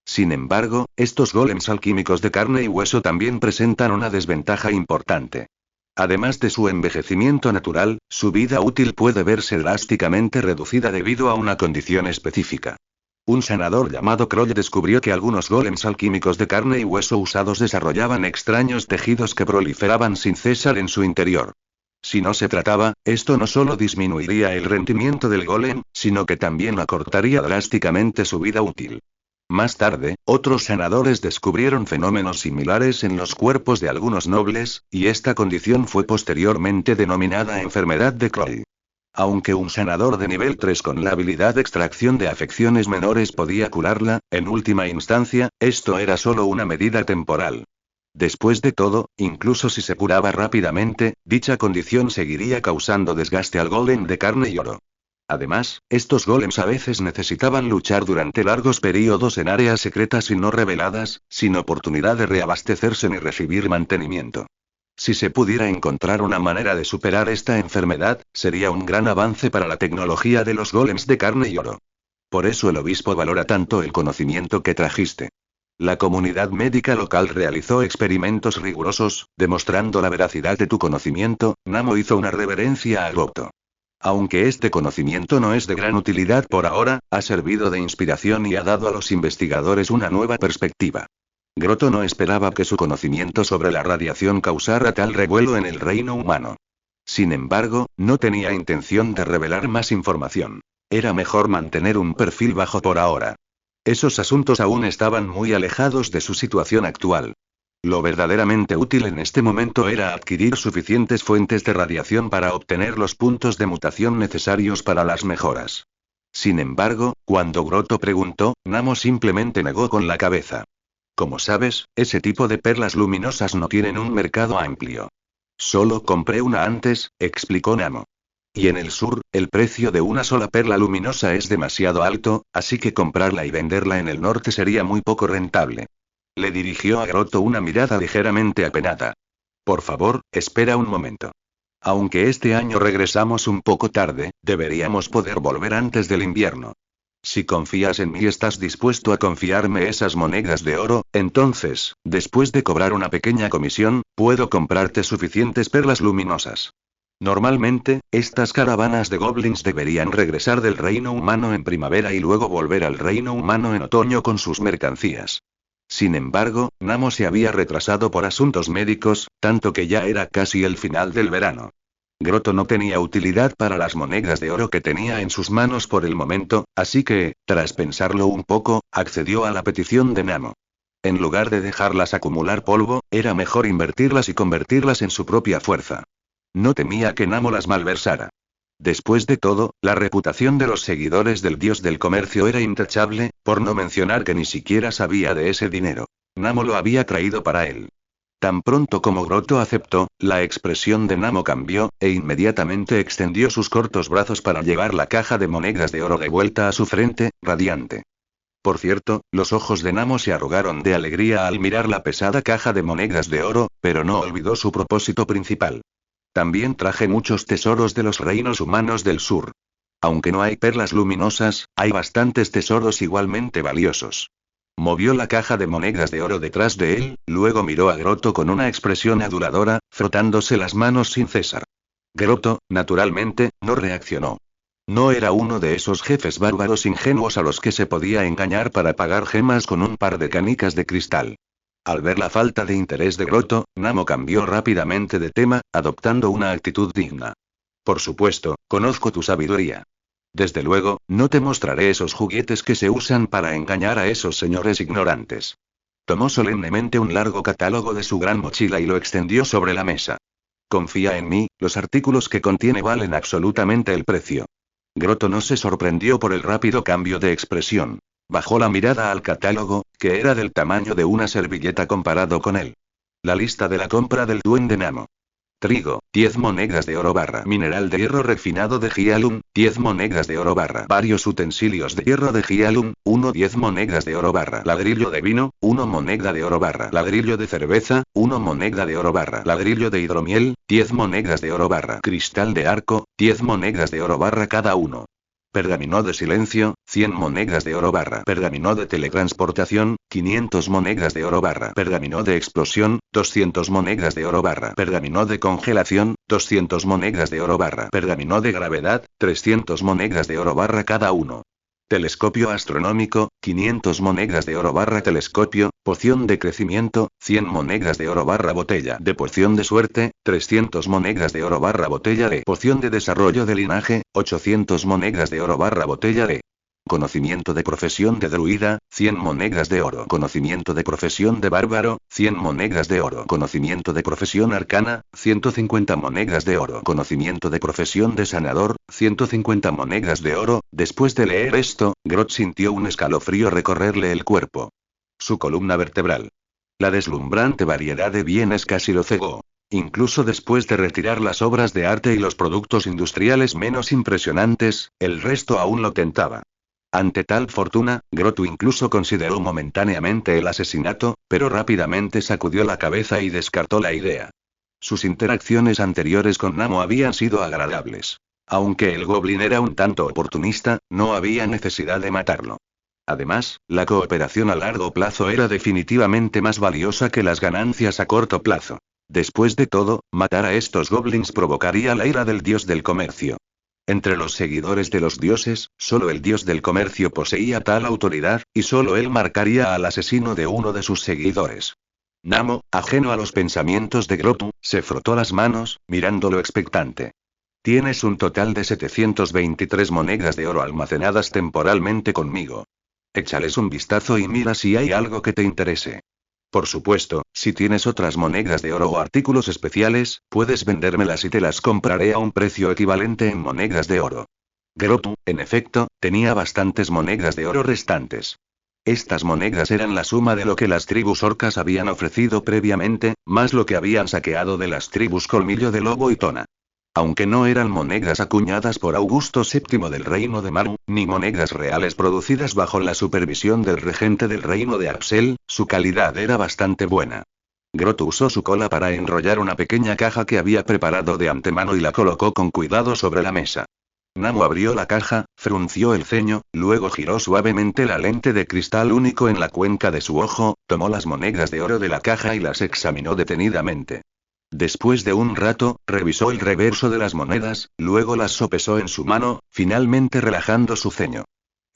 Sin embargo, estos golems alquímicos de carne y hueso también presentan una desventaja importante. Además de su envejecimiento natural, su vida útil puede verse drásticamente reducida debido a una condición específica. Un sanador llamado Kroll descubrió que algunos golems alquímicos de carne y hueso usados desarrollaban extraños tejidos que proliferaban sin cesar en su interior. Si no se trataba, esto no solo disminuiría el rendimiento del golem, sino que también acortaría drásticamente su vida útil. Más tarde, otros sanadores descubrieron fenómenos similares en los cuerpos de algunos nobles, y esta condición fue posteriormente denominada enfermedad de Kroll. Aunque un sanador de nivel 3 con la habilidad de extracción de afecciones menores podía curarla, en última instancia, esto era solo una medida temporal. Después de todo, incluso si se curaba rápidamente, dicha condición seguiría causando desgaste al golem de carne y oro. Además, estos golems a veces necesitaban luchar durante largos periodos en áreas secretas y no reveladas, sin oportunidad de reabastecerse ni recibir mantenimiento. Si se pudiera encontrar una manera de superar esta enfermedad, sería un gran avance para la tecnología de los golems de carne y oro. Por eso el obispo valora tanto el conocimiento que trajiste. La comunidad médica local realizó experimentos rigurosos, demostrando la veracidad de tu conocimiento. Namo hizo una reverencia a Grotto. Aunque este conocimiento no es de gran utilidad por ahora, ha servido de inspiración y ha dado a los investigadores una nueva perspectiva. Grotto no esperaba que su conocimiento sobre la radiación causara tal revuelo en el reino humano. Sin embargo, no tenía intención de revelar más información. Era mejor mantener un perfil bajo por ahora. Esos asuntos aún estaban muy alejados de su situación actual. Lo verdaderamente útil en este momento era adquirir suficientes fuentes de radiación para obtener los puntos de mutación necesarios para las mejoras. Sin embargo, cuando Grotto preguntó, Namo simplemente negó con la cabeza. Como sabes, ese tipo de perlas luminosas no tienen un mercado amplio. Solo compré una antes, explicó Namo. Y en el sur, el precio de una sola perla luminosa es demasiado alto, así que comprarla y venderla en el norte sería muy poco rentable. Le dirigió a Grotto una mirada ligeramente apenada. Por favor, espera un momento. Aunque este año regresamos un poco tarde, deberíamos poder volver antes del invierno. Si confías en mí y estás dispuesto a confiarme esas monedas de oro, entonces, después de cobrar una pequeña comisión, puedo comprarte suficientes perlas luminosas. Normalmente, estas caravanas de goblins deberían regresar del reino humano en primavera y luego volver al reino humano en otoño con sus mercancías. Sin embargo, Namo se había retrasado por asuntos médicos, tanto que ya era casi el final del verano. Groto no tenía utilidad para las monedas de oro que tenía en sus manos por el momento, así que, tras pensarlo un poco, accedió a la petición de Namo. En lugar de dejarlas acumular polvo, era mejor invertirlas y convertirlas en su propia fuerza. No temía que Namo las malversara. Después de todo, la reputación de los seguidores del dios del comercio era intachable, por no mencionar que ni siquiera sabía de ese dinero. Namo lo había traído para él. Tan pronto como Groto aceptó, la expresión de Namo cambió, e inmediatamente extendió sus cortos brazos para llevar la caja de monedas de oro de vuelta a su frente, radiante. Por cierto, los ojos de Namo se arrugaron de alegría al mirar la pesada caja de monedas de oro, pero no olvidó su propósito principal. También traje muchos tesoros de los reinos humanos del sur. Aunque no hay perlas luminosas, hay bastantes tesoros igualmente valiosos. Movió la caja de monedas de oro detrás de él, luego miró a Groto con una expresión aduladora, frotándose las manos sin cesar. Groto, naturalmente, no reaccionó. No era uno de esos jefes bárbaros ingenuos a los que se podía engañar para pagar gemas con un par de canicas de cristal. Al ver la falta de interés de Groto, Namo cambió rápidamente de tema, adoptando una actitud digna. Por supuesto, conozco tu sabiduría. Desde luego, no te mostraré esos juguetes que se usan para engañar a esos señores ignorantes. Tomó solemnemente un largo catálogo de su gran mochila y lo extendió sobre la mesa. Confía en mí, los artículos que contiene valen absolutamente el precio. Groto no se sorprendió por el rápido cambio de expresión. Bajó la mirada al catálogo, que era del tamaño de una servilleta comparado con él. La lista de la compra del duende Namo. Trigo, 10 monedas de oro barra mineral de hierro refinado de Gialum, 10 monedas de oro barra varios utensilios de hierro de Gialum, 10 monedas de oro barra ladrillo de vino, 1 moneda de oro barra ladrillo de cerveza, 1 moneda de oro barra ladrillo de hidromiel, 10 monedas de oro barra cristal de arco, 10 monedas de oro barra cada uno. Pergamino de silencio, 100 monedas de oro barra pergamino de teletransportación, 500 monedas de oro barra pergamino de explosión, 200 monedas de oro barra pergamino de congelación, 200 monedas de oro barra pergamino de gravedad, 300 monedas de oro barra cada uno. Telescopio astronómico, 500 monedas de oro barra telescopio, poción de crecimiento, 100 monedas de oro barra botella de poción de suerte, 300 monedas de oro barra botella de poción de desarrollo de linaje, 800 monedas de oro barra botella de conocimiento de profesión de druida, 100 monedas de oro. Conocimiento de profesión de bárbaro, 100 monedas de oro. Conocimiento de profesión arcana, 150 monedas de oro. Conocimiento de profesión de sanador, 150 monedas de oro. Después de leer esto, Grot sintió un escalofrío recorrerle el cuerpo. Su columna vertebral. La deslumbrante variedad de bienes casi lo cegó. Incluso después de retirar las obras de arte y los productos industriales menos impresionantes, el resto aún lo tentaba. Ante tal fortuna, Grotu incluso consideró momentáneamente el asesinato, pero rápidamente sacudió la cabeza y descartó la idea. Sus interacciones anteriores con Namo habían sido agradables. Aunque el goblin era un tanto oportunista, no había necesidad de matarlo. Además, la cooperación a largo plazo era definitivamente más valiosa que las ganancias a corto plazo. Después de todo, matar a estos goblins provocaría la ira del dios del comercio. Entre los seguidores de los dioses, solo el dios del comercio poseía tal autoridad, y solo él marcaría al asesino de uno de sus seguidores. Namo, ajeno a los pensamientos de Grotu, se frotó las manos, mirándolo expectante. Tienes un total de 723 monedas de oro almacenadas temporalmente conmigo. Échales un vistazo y mira si hay algo que te interese. Por supuesto, si tienes otras monedas de oro o artículos especiales, puedes vendérmelas y te las compraré a un precio equivalente en monedas de oro. Grotu, en efecto, tenía bastantes monedas de oro restantes. Estas monedas eran la suma de lo que las tribus orcas habían ofrecido previamente, más lo que habían saqueado de las tribus Colmillo de Lobo y Tona. Aunque no eran monedas acuñadas por Augusto VII del reino de Maru, ni monedas reales producidas bajo la supervisión del regente del reino de Axel, su calidad era bastante buena. Grotu usó su cola para enrollar una pequeña caja que había preparado de antemano y la colocó con cuidado sobre la mesa. Namo abrió la caja, frunció el ceño, luego giró suavemente la lente de cristal único en la cuenca de su ojo, tomó las monedas de oro de la caja y las examinó detenidamente. Después de un rato, revisó el reverso de las monedas, luego las sopesó en su mano, finalmente relajando su ceño.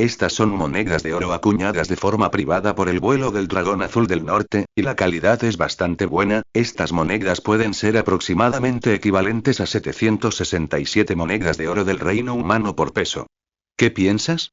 Estas son monedas de oro acuñadas de forma privada por el vuelo del Dragón Azul del Norte, y la calidad es bastante buena. Estas monedas pueden ser aproximadamente equivalentes a 767 monedas de oro del reino humano por peso. ¿Qué piensas?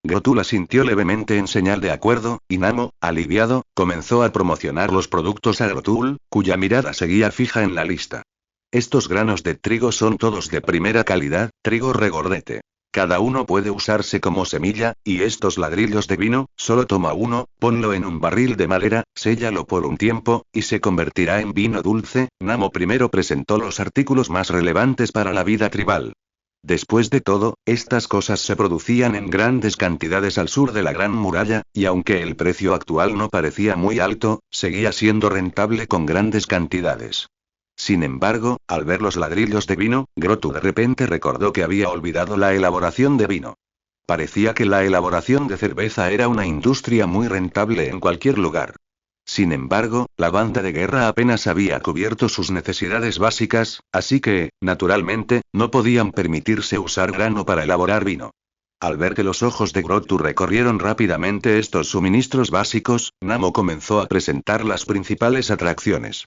Grotul asintió levemente en señal de acuerdo, y Namo, aliviado, comenzó a promocionar los productos a Grotul, cuya mirada seguía fija en la lista. Estos granos de trigo son todos de primera calidad, trigo regordete. Cada uno puede usarse como semilla, y estos ladrillos de vino, solo toma uno, ponlo en un barril de madera, séllalo por un tiempo, y se convertirá en vino dulce. Namo primero presentó los artículos más relevantes para la vida tribal. Después de todo, estas cosas se producían en grandes cantidades al sur de la Gran Muralla, y aunque el precio actual no parecía muy alto, seguía siendo rentable con grandes cantidades. Sin embargo, al ver los ladrillos de vino, Grotu de repente recordó que había olvidado la elaboración de vino. Parecía que la elaboración de cerveza era una industria muy rentable en cualquier lugar. Sin embargo, la banda de guerra apenas había cubierto sus necesidades básicas, así que, naturalmente, no podían permitirse usar grano para elaborar vino. Al ver que los ojos de Grotu recorrieron rápidamente estos suministros básicos, Namo comenzó a presentar las principales atracciones.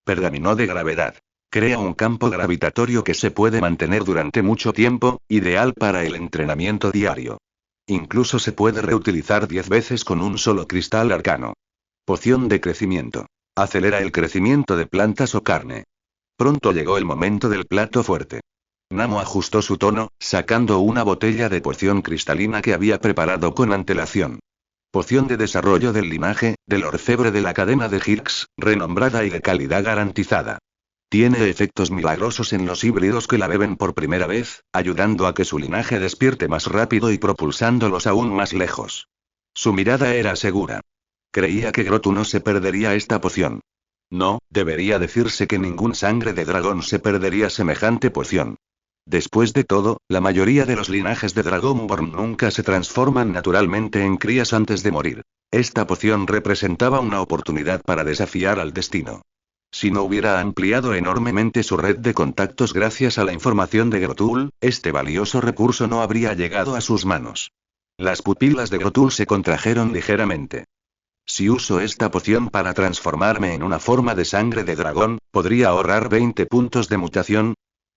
Pergamino de gravedad. Crea un campo gravitatorio que se puede mantener durante mucho tiempo, ideal para el entrenamiento diario. Incluso se puede reutilizar 10 veces con un solo cristal arcano. Poción de crecimiento. Acelera el crecimiento de plantas o carne. Pronto llegó el momento del plato fuerte. Namo ajustó su tono, sacando una botella de poción cristalina que había preparado con antelación. Poción de desarrollo del linaje, del orfebre de la cadena de Hirx, renombrada y de calidad garantizada. Tiene efectos milagrosos en los híbridos que la beben por primera vez, ayudando a que su linaje despierte más rápido y propulsándolos aún más lejos. Su mirada era segura. Creía que Grotu no se perdería esta poción. No, debería decirse que ningún sangre de dragón se perdería semejante poción. Después de todo, la mayoría de los linajes de Dragonborn nunca se transforman naturalmente en crías antes de morir. Esta poción representaba una oportunidad para desafiar al destino. Si no hubiera ampliado enormemente su red de contactos gracias a la información de Grotul, este valioso recurso no habría llegado a sus manos. Las pupilas de Grotul se contrajeron ligeramente. Si uso esta poción para transformarme en una forma de sangre de dragón, ¿podría ahorrar 20 puntos de mutación?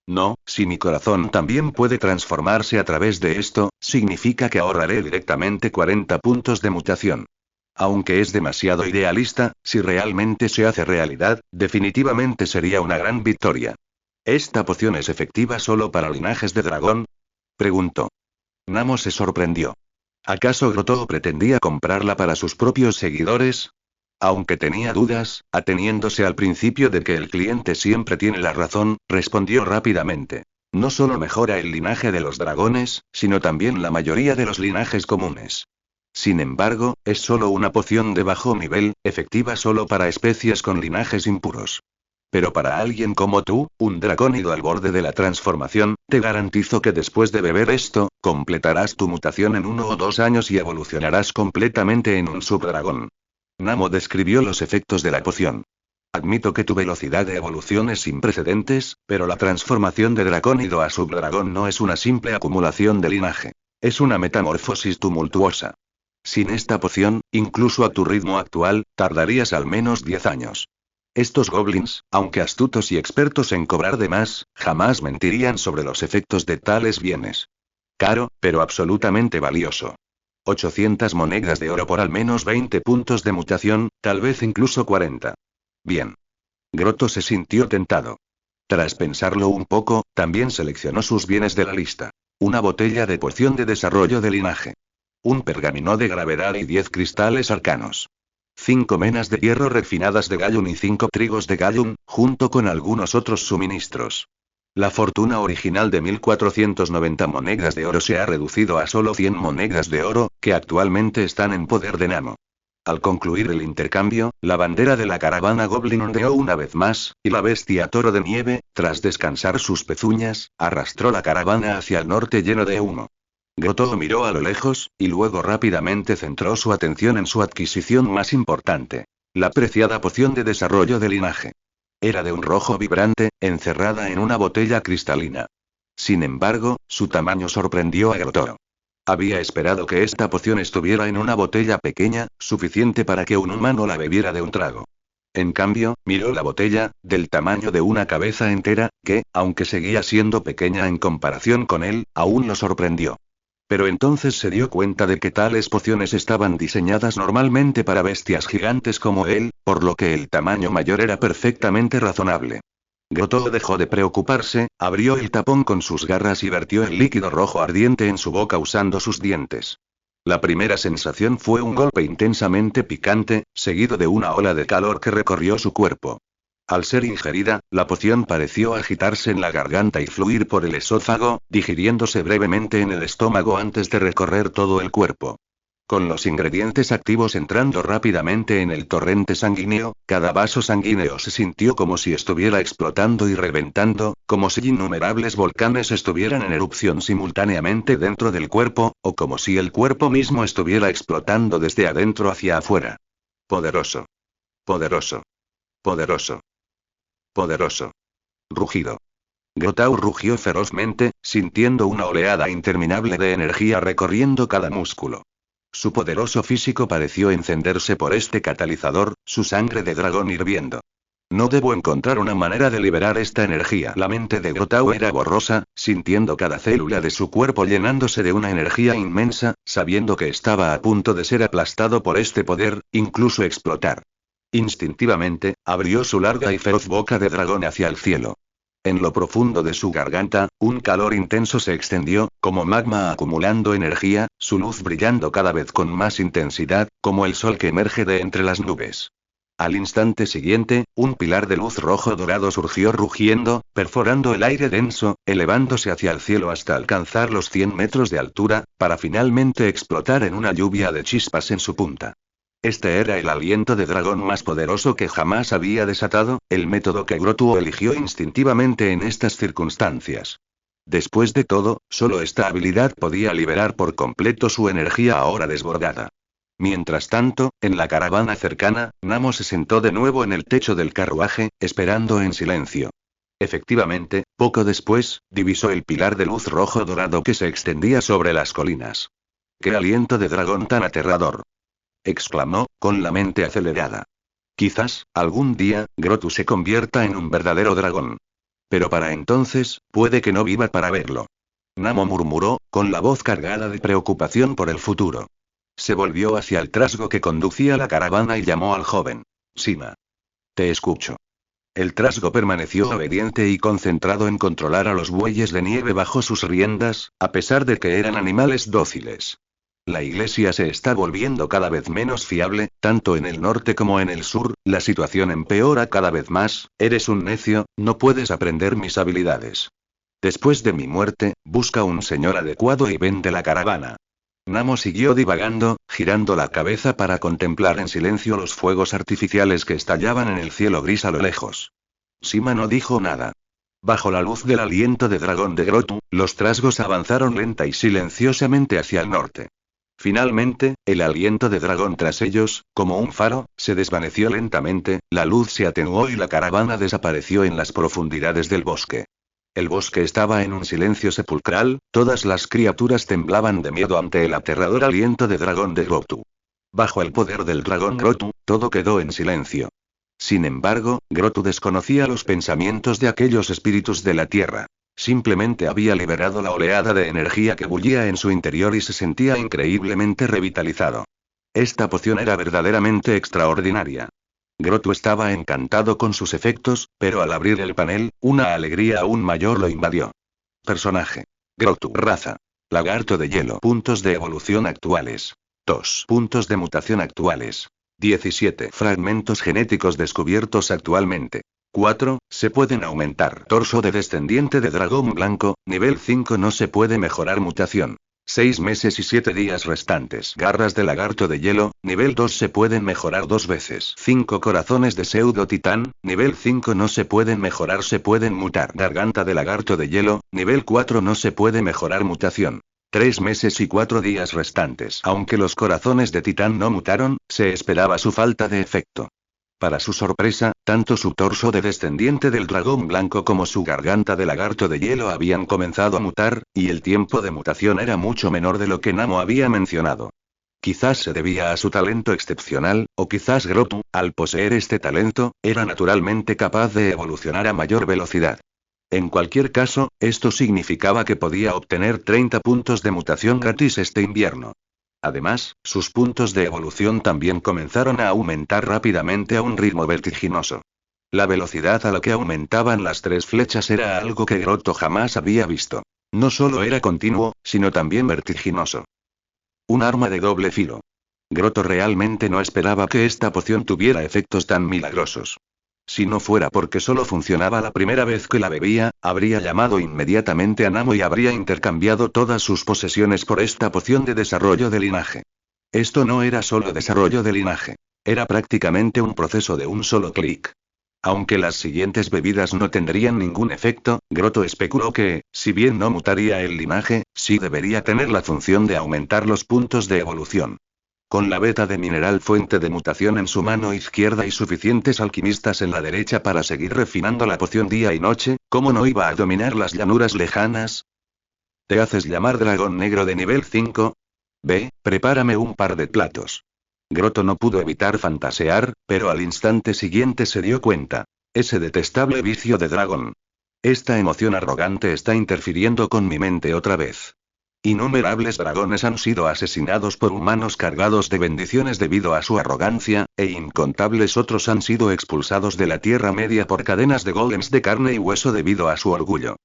No, si mi corazón también puede transformarse a través de esto, significa que ahorraré directamente 40 puntos de mutación. Aunque es demasiado idealista, si realmente se hace realidad, definitivamente sería una gran victoria. ¿Esta poción es efectiva solo para linajes de dragón? Preguntó. Namo se sorprendió. ¿Acaso Groto pretendía comprarla para sus propios seguidores? Aunque tenía dudas, ateniéndose al principio de que el cliente siempre tiene la razón, respondió rápidamente. No solo mejora el linaje de los dragones, sino también la mayoría de los linajes comunes. Sin embargo, es solo una poción de bajo nivel, efectiva solo para especies con linajes impuros. Pero para alguien como tú, un dragónido al borde de la transformación, te garantizo que después de beber esto, completarás tu mutación en 1 o 2 años y evolucionarás completamente en un subdragón. Namo describió los efectos de la poción. Admito que tu velocidad de evolución es sin precedentes, pero la transformación de dracónido a subdragón no es una simple acumulación de linaje. Es una metamorfosis tumultuosa. Sin esta poción, incluso a tu ritmo actual, tardarías al menos 10 años. Estos goblins, aunque astutos y expertos en cobrar de más, jamás mentirían sobre los efectos de tales bienes. Caro, pero absolutamente valioso. 800 monedas de oro por al menos 20 puntos de mutación, tal vez incluso 40. Bien. Groto se sintió tentado. Tras pensarlo un poco, también seleccionó sus bienes de la lista. Una botella de poción de desarrollo de linaje. Un pergamino de gravedad y 10 cristales arcanos. 5 menas de hierro refinadas de Gallun y 5 trigos de Gallun, junto con algunos otros suministros. La fortuna original de 1490 monedas de oro se ha reducido a solo 100 monedas de oro, que actualmente están en poder de Namo. Al concluir el intercambio, la bandera de la caravana Goblin ondeó una vez más, y la bestia toro de nieve, tras descansar sus pezuñas, arrastró la caravana hacia el norte lleno de humo. Groto miró a lo lejos, y luego rápidamente centró su atención en su adquisición más importante. La preciada poción de desarrollo de linaje. Era de un rojo vibrante, encerrada en una botella cristalina. Sin embargo, su tamaño sorprendió a Groto. Había esperado que esta poción estuviera en una botella pequeña, suficiente para que un humano la bebiera de un trago. En cambio, miró la botella, del tamaño de una cabeza entera, que, aunque seguía siendo pequeña en comparación con él, aún lo sorprendió. Pero entonces se dio cuenta de que tales pociones estaban diseñadas normalmente para bestias gigantes como él, por lo que el tamaño mayor era perfectamente razonable. Grotto dejó de preocuparse, abrió el tapón con sus garras y vertió el líquido rojo ardiente en su boca usando sus dientes. La primera sensación fue un golpe intensamente picante, seguido de una ola de calor que recorrió su cuerpo. Al ser ingerida, la poción pareció agitarse en la garganta y fluir por el esófago, digiriéndose brevemente en el estómago antes de recorrer todo el cuerpo. Con los ingredientes activos entrando rápidamente en el torrente sanguíneo, cada vaso sanguíneo se sintió como si estuviera explotando y reventando, como si innumerables volcanes estuvieran en erupción simultáneamente dentro del cuerpo, o como si el cuerpo mismo estuviera explotando desde adentro hacia afuera. Poderoso. Poderoso. Poderoso. Poderoso. Rugido. Grotto rugió ferozmente, sintiendo una oleada interminable de energía recorriendo cada músculo. Su poderoso físico pareció encenderse por este catalizador, su sangre de dragón hirviendo. No debo encontrar una manera de liberar esta energía. La mente de Grotto era borrosa, sintiendo cada célula de su cuerpo llenándose de una energía inmensa, sabiendo que estaba a punto de ser aplastado por este poder, incluso explotar. Instintivamente, abrió su larga y feroz boca de dragón hacia el cielo. En lo profundo de su garganta, un calor intenso se extendió, como magma acumulando energía, su luz brillando cada vez con más intensidad, como el sol que emerge de entre las nubes. Al instante siguiente, un pilar de luz rojo dorado surgió rugiendo, perforando el aire denso, elevándose hacia el cielo hasta alcanzar los 100 metros de altura, para finalmente explotar en una lluvia de chispas en su punta. Este era el aliento de dragón más poderoso que jamás había desatado, el método que Grotto eligió instintivamente en estas circunstancias. Después de todo, solo esta habilidad podía liberar por completo su energía ahora desbordada. Mientras tanto, en la caravana cercana, Namo se sentó de nuevo en el techo del carruaje, esperando en silencio. Efectivamente, poco después, divisó el pilar de luz rojo dorado que se extendía sobre las colinas. ¡Qué aliento de dragón tan aterrador! Exclamó, con la mente acelerada. Quizás, algún día, Grotto se convierta en un verdadero dragón. Pero para entonces, puede que no viva para verlo. Namo murmuró, con la voz cargada de preocupación por el futuro. Se volvió hacia el trasgo que conducía la caravana y llamó al joven. Sima. Te escucho. El trasgo permaneció obediente y concentrado en controlar a los bueyes de nieve bajo sus riendas, a pesar de que eran animales dóciles. La iglesia se está volviendo cada vez menos fiable, tanto en el norte como en el sur, la situación empeora cada vez más, eres un necio, no puedes aprender mis habilidades. Después de mi muerte, busca un señor adecuado y vende la caravana. Namo siguió divagando, girando la cabeza para contemplar en silencio los fuegos artificiales que estallaban en el cielo gris a lo lejos. Sima no dijo nada. Bajo la luz del aliento de dragón de Grotto, los trasgos avanzaron lenta y silenciosamente hacia el norte. Finalmente, el aliento de dragón tras ellos, como un faro, se desvaneció lentamente, la luz se atenuó y la caravana desapareció en las profundidades del bosque. El bosque estaba en un silencio sepulcral, todas las criaturas temblaban de miedo ante el aterrador aliento de dragón de Grotto. Bajo el poder del dragón Grotto, todo quedó en silencio. Sin embargo, Grotto desconocía los pensamientos de aquellos espíritus de la tierra. Simplemente había liberado la oleada de energía que bullía en su interior y se sentía increíblemente revitalizado. Esta poción era verdaderamente extraordinaria. Grotto estaba encantado con sus efectos, pero al abrir el panel, una alegría aún mayor lo invadió. Personaje. Grotto. Raza. Lagarto de hielo. Puntos de evolución actuales. 2 puntos de mutación actuales. 17 fragmentos genéticos descubiertos actualmente. 4. Se pueden aumentar. Torso de descendiente de dragón blanco, nivel 5 no se puede mejorar mutación. 6 meses y 7 días restantes. Garras de lagarto de hielo, nivel 2 se pueden mejorar 2 veces. 5 corazones de pseudo titán, nivel 5 no se pueden mejorar, se pueden mutar. Garganta de lagarto de hielo, nivel 4 no se puede mejorar mutación. 3 meses y 4 días restantes. Aunque los corazones de titán no mutaron, se esperaba su falta de efecto. Para su sorpresa, tanto su torso de descendiente del dragón blanco como su garganta de lagarto de hielo habían comenzado a mutar, y el tiempo de mutación era mucho menor de lo que Namo había mencionado. Quizás se debía a su talento excepcional, o quizás Grotu, al poseer este talento, era naturalmente capaz de evolucionar a mayor velocidad. En cualquier caso, esto significaba que podía obtener 30 puntos de mutación gratis este invierno. Además, sus puntos de evolución también comenzaron a aumentar rápidamente a un ritmo vertiginoso. La velocidad a la que aumentaban las 3 flechas era algo que Grotto jamás había visto. No solo era continuo, sino también vertiginoso. Un arma de doble filo. Grotto realmente no esperaba que esta poción tuviera efectos tan milagrosos. Si no fuera porque solo funcionaba la primera vez que la bebía, habría llamado inmediatamente a Namo y habría intercambiado todas sus posesiones por esta poción de desarrollo de linaje. Esto no era solo desarrollo de linaje. Era prácticamente un proceso de un solo clic. Aunque las siguientes bebidas no tendrían ningún efecto, Grotto especuló que, si bien no mutaría el linaje, sí debería tener la función de aumentar los puntos de evolución. Con la beta de mineral fuente de mutación en su mano izquierda y suficientes alquimistas en la derecha para seguir refinando la poción día y noche, ¿cómo no iba a dominar las llanuras lejanas? ¿Te haces llamar dragón negro de nivel 5? Ve, prepárame un par de platos. Grotto no pudo evitar fantasear, pero al instante siguiente se dio cuenta. Ese detestable vicio de dragón. Esta emoción arrogante está interfiriendo con mi mente otra vez. Innumerables dragones han sido asesinados por humanos cargados de bendiciones debido a su arrogancia, e incontables otros han sido expulsados de la Tierra Media por cadenas de golems de carne y hueso debido a su orgullo.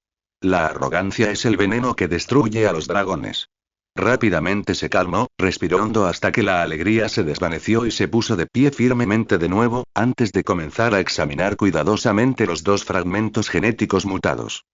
La arrogancia es el veneno que destruye a los dragones. Rápidamente se calmó, respiró hondo hasta que la alegría se desvaneció y se puso de pie firmemente de nuevo, antes de comenzar a examinar cuidadosamente los 2 fragmentos genéticos mutados.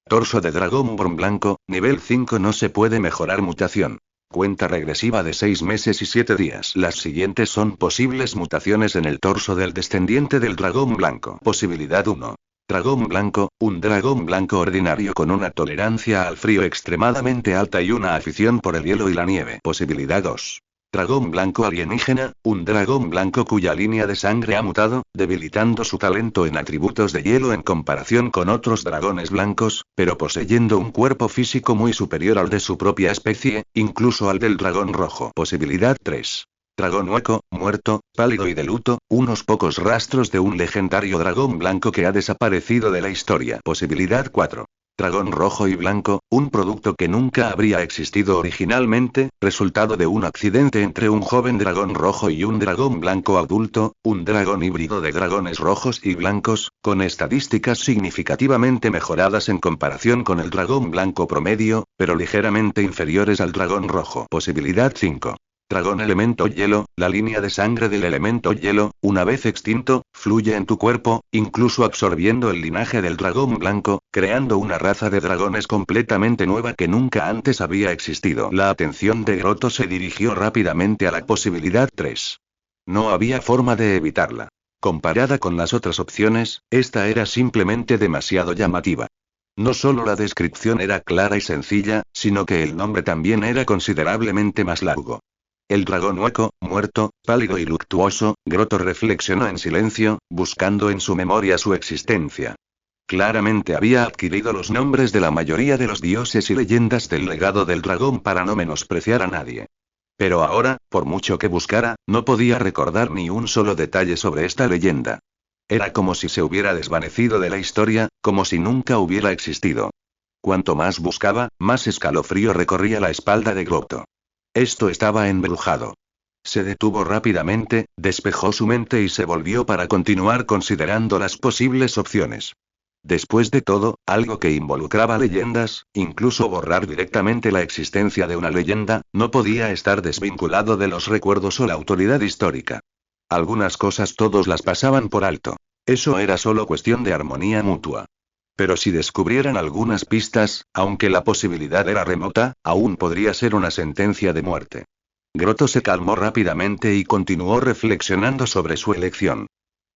Torso de Dragonborn blanco, nivel 5 no se puede mejorar mutación. Cuenta regresiva de 6 meses y 7 días. Las siguientes son posibles mutaciones en el torso del descendiente del dragón blanco. Posibilidad 1. Dragón blanco, un dragón blanco ordinario con una tolerancia al frío extremadamente alta y una afición por el hielo y la nieve. Posibilidad 2. Dragón blanco alienígena, un dragón blanco cuya línea de sangre ha mutado, debilitando su talento en atributos de hielo en comparación con otros dragones blancos, pero poseyendo un cuerpo físico muy superior al de su propia especie, incluso al del dragón rojo. Posibilidad 3. Dragón hueco, muerto, pálido y de luto, unos pocos rastros de un legendario dragón blanco que ha desaparecido de la historia. Posibilidad 4. Dragón rojo y blanco, un producto que nunca habría existido originalmente, resultado de un accidente entre un joven dragón rojo y un dragón blanco adulto, un dragón híbrido de dragones rojos y blancos, con estadísticas significativamente mejoradas en comparación con el dragón blanco promedio, pero ligeramente inferiores al dragón rojo. Posibilidad 5. Dragón elemento hielo, la línea de sangre del elemento hielo, una vez extinto, fluye en tu cuerpo, incluso absorbiendo el linaje del dragón blanco, creando una raza de dragones completamente nueva que nunca antes había existido. La atención de Grotto se dirigió rápidamente a la posibilidad 3. No había forma de evitarla. Comparada con las otras opciones, esta era simplemente demasiado llamativa. No solo la descripción era clara y sencilla, sino que el nombre también era considerablemente más largo. El dragón hueco, muerto, pálido y luctuoso, Grotto reflexionó en silencio, buscando en su memoria su existencia. Claramente había adquirido los nombres de la mayoría de los dioses y leyendas del legado del dragón para no menospreciar a nadie. Pero ahora, por mucho que buscara, no podía recordar ni un solo detalle sobre esta leyenda. Era como si se hubiera desvanecido de la historia, como si nunca hubiera existido. Cuanto más buscaba, más escalofrío recorría la espalda de Grotto. Esto estaba embrujado. Se detuvo rápidamente, despejó su mente y se volvió para continuar considerando las posibles opciones. Después de todo, algo que involucraba leyendas, incluso borrar directamente la existencia de una leyenda, no podía estar desvinculado de los recuerdos o la autoridad histórica. Algunas cosas todos las pasaban por alto. Eso era solo cuestión de armonía mutua. Pero si descubrieran algunas pistas, aunque la posibilidad era remota, aún podría ser una sentencia de muerte. Grotto se calmó rápidamente y continuó reflexionando sobre su elección.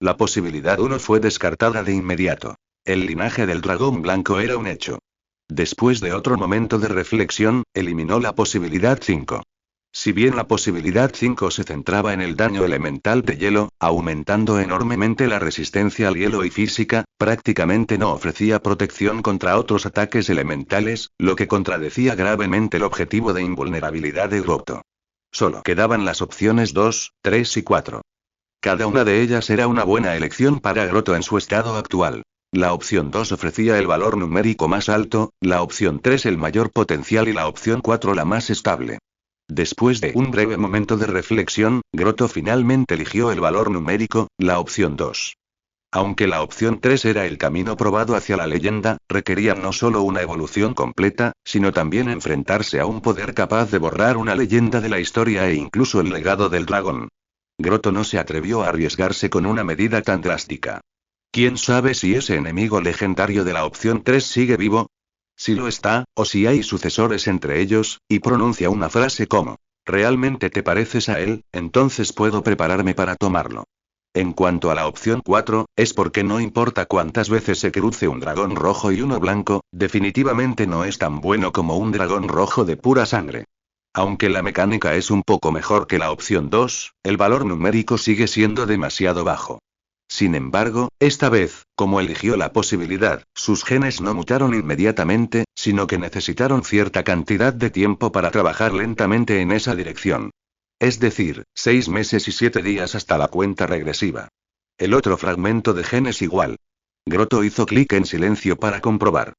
La posibilidad 1 fue descartada de inmediato. El linaje del dragón blanco era un hecho. Después de otro momento de reflexión, eliminó la posibilidad 5. Si bien la posibilidad 5 se centraba en el daño elemental de hielo, aumentando enormemente la resistencia al hielo y física, prácticamente no ofrecía protección contra otros ataques elementales, lo que contradecía gravemente el objetivo de invulnerabilidad de Grotto. Solo quedaban las opciones 2, 3 y 4. Cada una de ellas era una buena elección para Grotto en su estado actual. La opción 2 ofrecía el valor numérico más alto, la opción 3 el mayor potencial y la opción 4 la más estable. Después de un breve momento de reflexión, Grotto finalmente eligió el valor numérico, la opción 2. Aunque la opción 3 era el camino probado hacia la leyenda, requería no solo una evolución completa, sino también enfrentarse a un poder capaz de borrar una leyenda de la historia e incluso el legado del dragón. Grotto no se atrevió a arriesgarse con una medida tan drástica. ¿Quién sabe si ese enemigo legendario de la opción 3 sigue vivo? Si lo está, o si hay sucesores entre ellos, y pronuncia una frase como, ¿realmente te pareces a él? Entonces puedo prepararme para tomarlo. En cuanto a la opción 4, es porque no importa cuántas veces se cruce un dragón rojo y uno blanco, definitivamente no es tan bueno como un dragón rojo de pura sangre. Aunque la mecánica es un poco mejor que la opción 2, el valor numérico sigue siendo demasiado bajo. Sin embargo, esta vez, como eligió la posibilidad, sus genes no mutaron inmediatamente, sino que necesitaron cierta cantidad de tiempo para trabajar lentamente en esa dirección. Es decir, 6 meses y 7 días hasta la cuenta regresiva. El otro fragmento de genes igual. Grotto hizo clic en silencio para comprobar.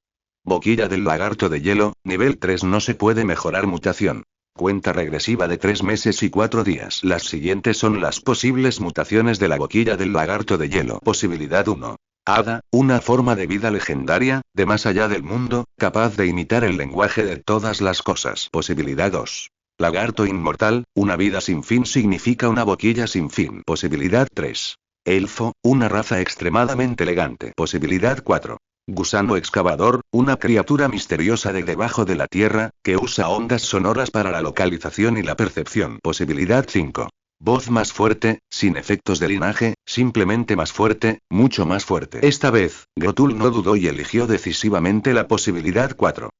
Boquilla del lagarto de hielo, nivel 3 no se puede mejorar mutación. Cuenta regresiva de 3 meses y 4 días. Las siguientes son las posibles mutaciones de la boquilla del lagarto de hielo. Posibilidad 1. Hada, una forma de vida legendaria, de más allá del mundo, capaz de imitar el lenguaje de todas las cosas. Posibilidad 2. Lagarto inmortal, una vida sin fin significa una boquilla sin fin. Posibilidad 3. Elfo, una raza extremadamente elegante. Posibilidad 4. Gusano excavador, una criatura misteriosa de debajo de la tierra, que usa ondas sonoras para la localización y la percepción. Posibilidad 5. Voz más fuerte, sin efectos de linaje, simplemente más fuerte, mucho más fuerte. Esta vez, Grotul no dudó y eligió decisivamente la posibilidad 4.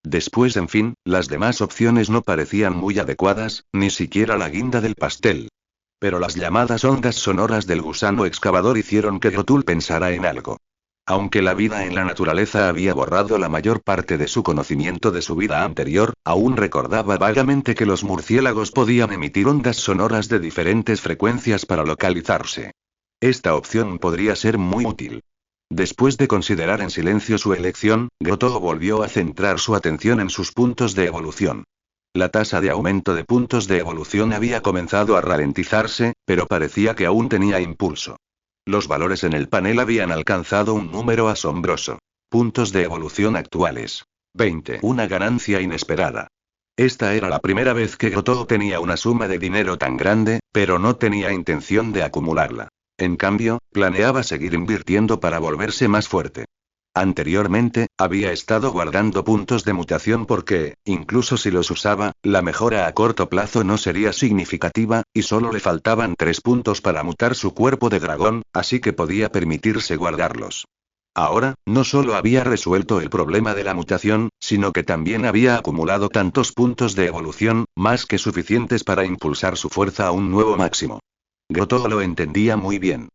Después, en fin, las demás opciones no parecían muy adecuadas, ni siquiera la guinda del pastel. Pero las llamadas ondas sonoras del gusano excavador hicieron que Grotul pensara en algo. Aunque la vida en la naturaleza había borrado la mayor parte de su conocimiento de su vida anterior, aún recordaba vagamente que los murciélagos podían emitir ondas sonoras de diferentes frecuencias para localizarse. Esta opción podría ser muy útil. Después de considerar en silencio su elección, Grotto volvió a centrar su atención en sus puntos de evolución. La tasa de aumento de puntos de evolución había comenzado a ralentizarse, pero parecía que aún tenía impulso. Los valores en el panel habían alcanzado un número asombroso. Puntos de evolución actuales. 20. Una ganancia inesperada. Esta era la primera vez que Grotto tenía una suma de dinero tan grande, pero no tenía intención de acumularla. En cambio, planeaba seguir invirtiendo para volverse más fuerte. Anteriormente, había estado guardando puntos de mutación porque, incluso si los usaba, la mejora a corto plazo no sería significativa, y solo le faltaban 3 puntos para mutar su cuerpo de dragón, así que podía permitirse guardarlos. Ahora, no solo había resuelto el problema de la mutación, sino que también había acumulado tantos puntos de evolución, más que suficientes para impulsar su fuerza a un nuevo máximo. Grotto lo entendía muy bien.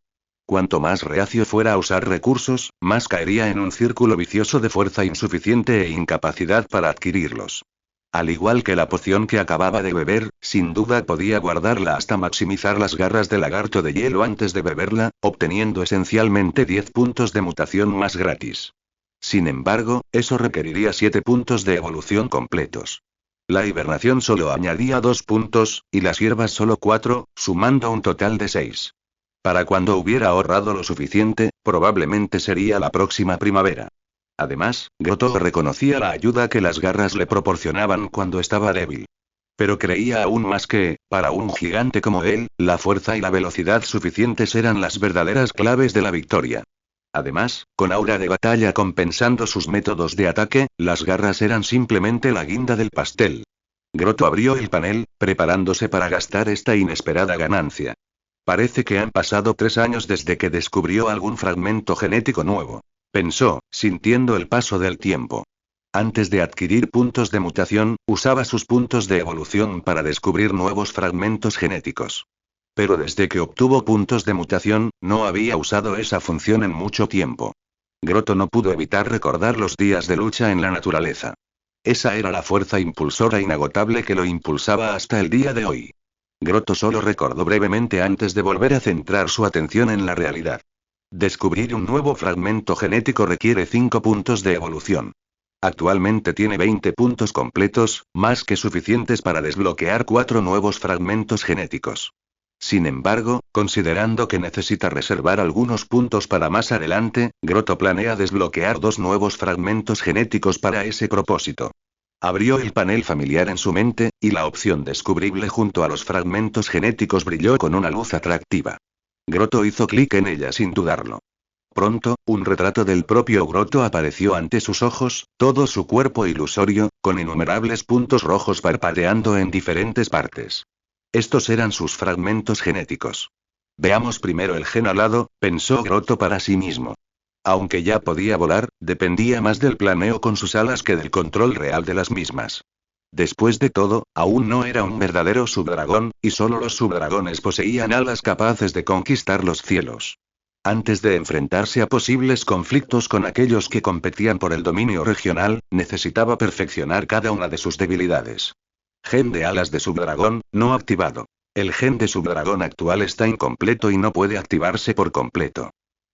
Cuanto más reacio fuera a usar recursos, más caería en un círculo vicioso de fuerza insuficiente e incapacidad para adquirirlos. Al igual que la poción que acababa de beber, sin duda podía guardarla hasta maximizar las garras de lagarto de hielo antes de beberla, obteniendo esencialmente 10 puntos de mutación más gratis. Sin embargo, eso requeriría 7 puntos de evolución completos. La hibernación solo añadía 2 puntos, y las hierbas solo 4, sumando un total de 6. Para cuando hubiera ahorrado lo suficiente, probablemente sería la próxima primavera. Además, Grotto reconocía la ayuda que las garras le proporcionaban cuando estaba débil. Pero creía aún más que, para un gigante como él, la fuerza y la velocidad suficientes eran las verdaderas claves de la victoria. Además, con aura de batalla compensando sus métodos de ataque, las garras eran simplemente la guinda del pastel. Grotto abrió el panel, preparándose para gastar esta inesperada ganancia. Parece que han pasado 3 años desde que descubrió algún fragmento genético nuevo. Pensó, sintiendo el paso del tiempo. Antes de adquirir puntos de mutación, usaba sus puntos de evolución para descubrir nuevos fragmentos genéticos. Pero desde que obtuvo puntos de mutación, no había usado esa función en mucho tiempo. Grotto no pudo evitar recordar los días de lucha en la naturaleza. Esa era la fuerza impulsora inagotable que lo impulsaba hasta el día de hoy. Grotto solo recordó brevemente antes de volver a centrar su atención en la realidad. Descubrir un nuevo fragmento genético requiere 5 puntos de evolución. Actualmente tiene 20 puntos completos, más que suficientes para desbloquear 4 nuevos fragmentos genéticos. Sin embargo, considerando que necesita reservar algunos puntos para más adelante, Grotto planea desbloquear 2 nuevos fragmentos genéticos para ese propósito. Abrió el panel familiar en su mente, y la opción descubrible junto a los fragmentos genéticos brilló con una luz atractiva. Grotto hizo clic en ella sin dudarlo. Pronto, un retrato del propio Grotto apareció ante sus ojos, todo su cuerpo ilusorio, con innumerables puntos rojos parpadeando en diferentes partes. Estos eran sus fragmentos genéticos. Veamos primero el gen alado, pensó Grotto para sí mismo. Aunque ya podía volar, dependía más del planeo con sus alas que del control real de las mismas. Después de todo, aún no era un verdadero subdragón, y solo los subdragones poseían alas capaces de conquistar los cielos. Antes de enfrentarse a posibles conflictos con aquellos que competían por el dominio regional, necesitaba perfeccionar cada una de sus debilidades. Gen de alas de subdragón, no activado. El gen de subdragón actual está incompleto y no puede activarse por completo.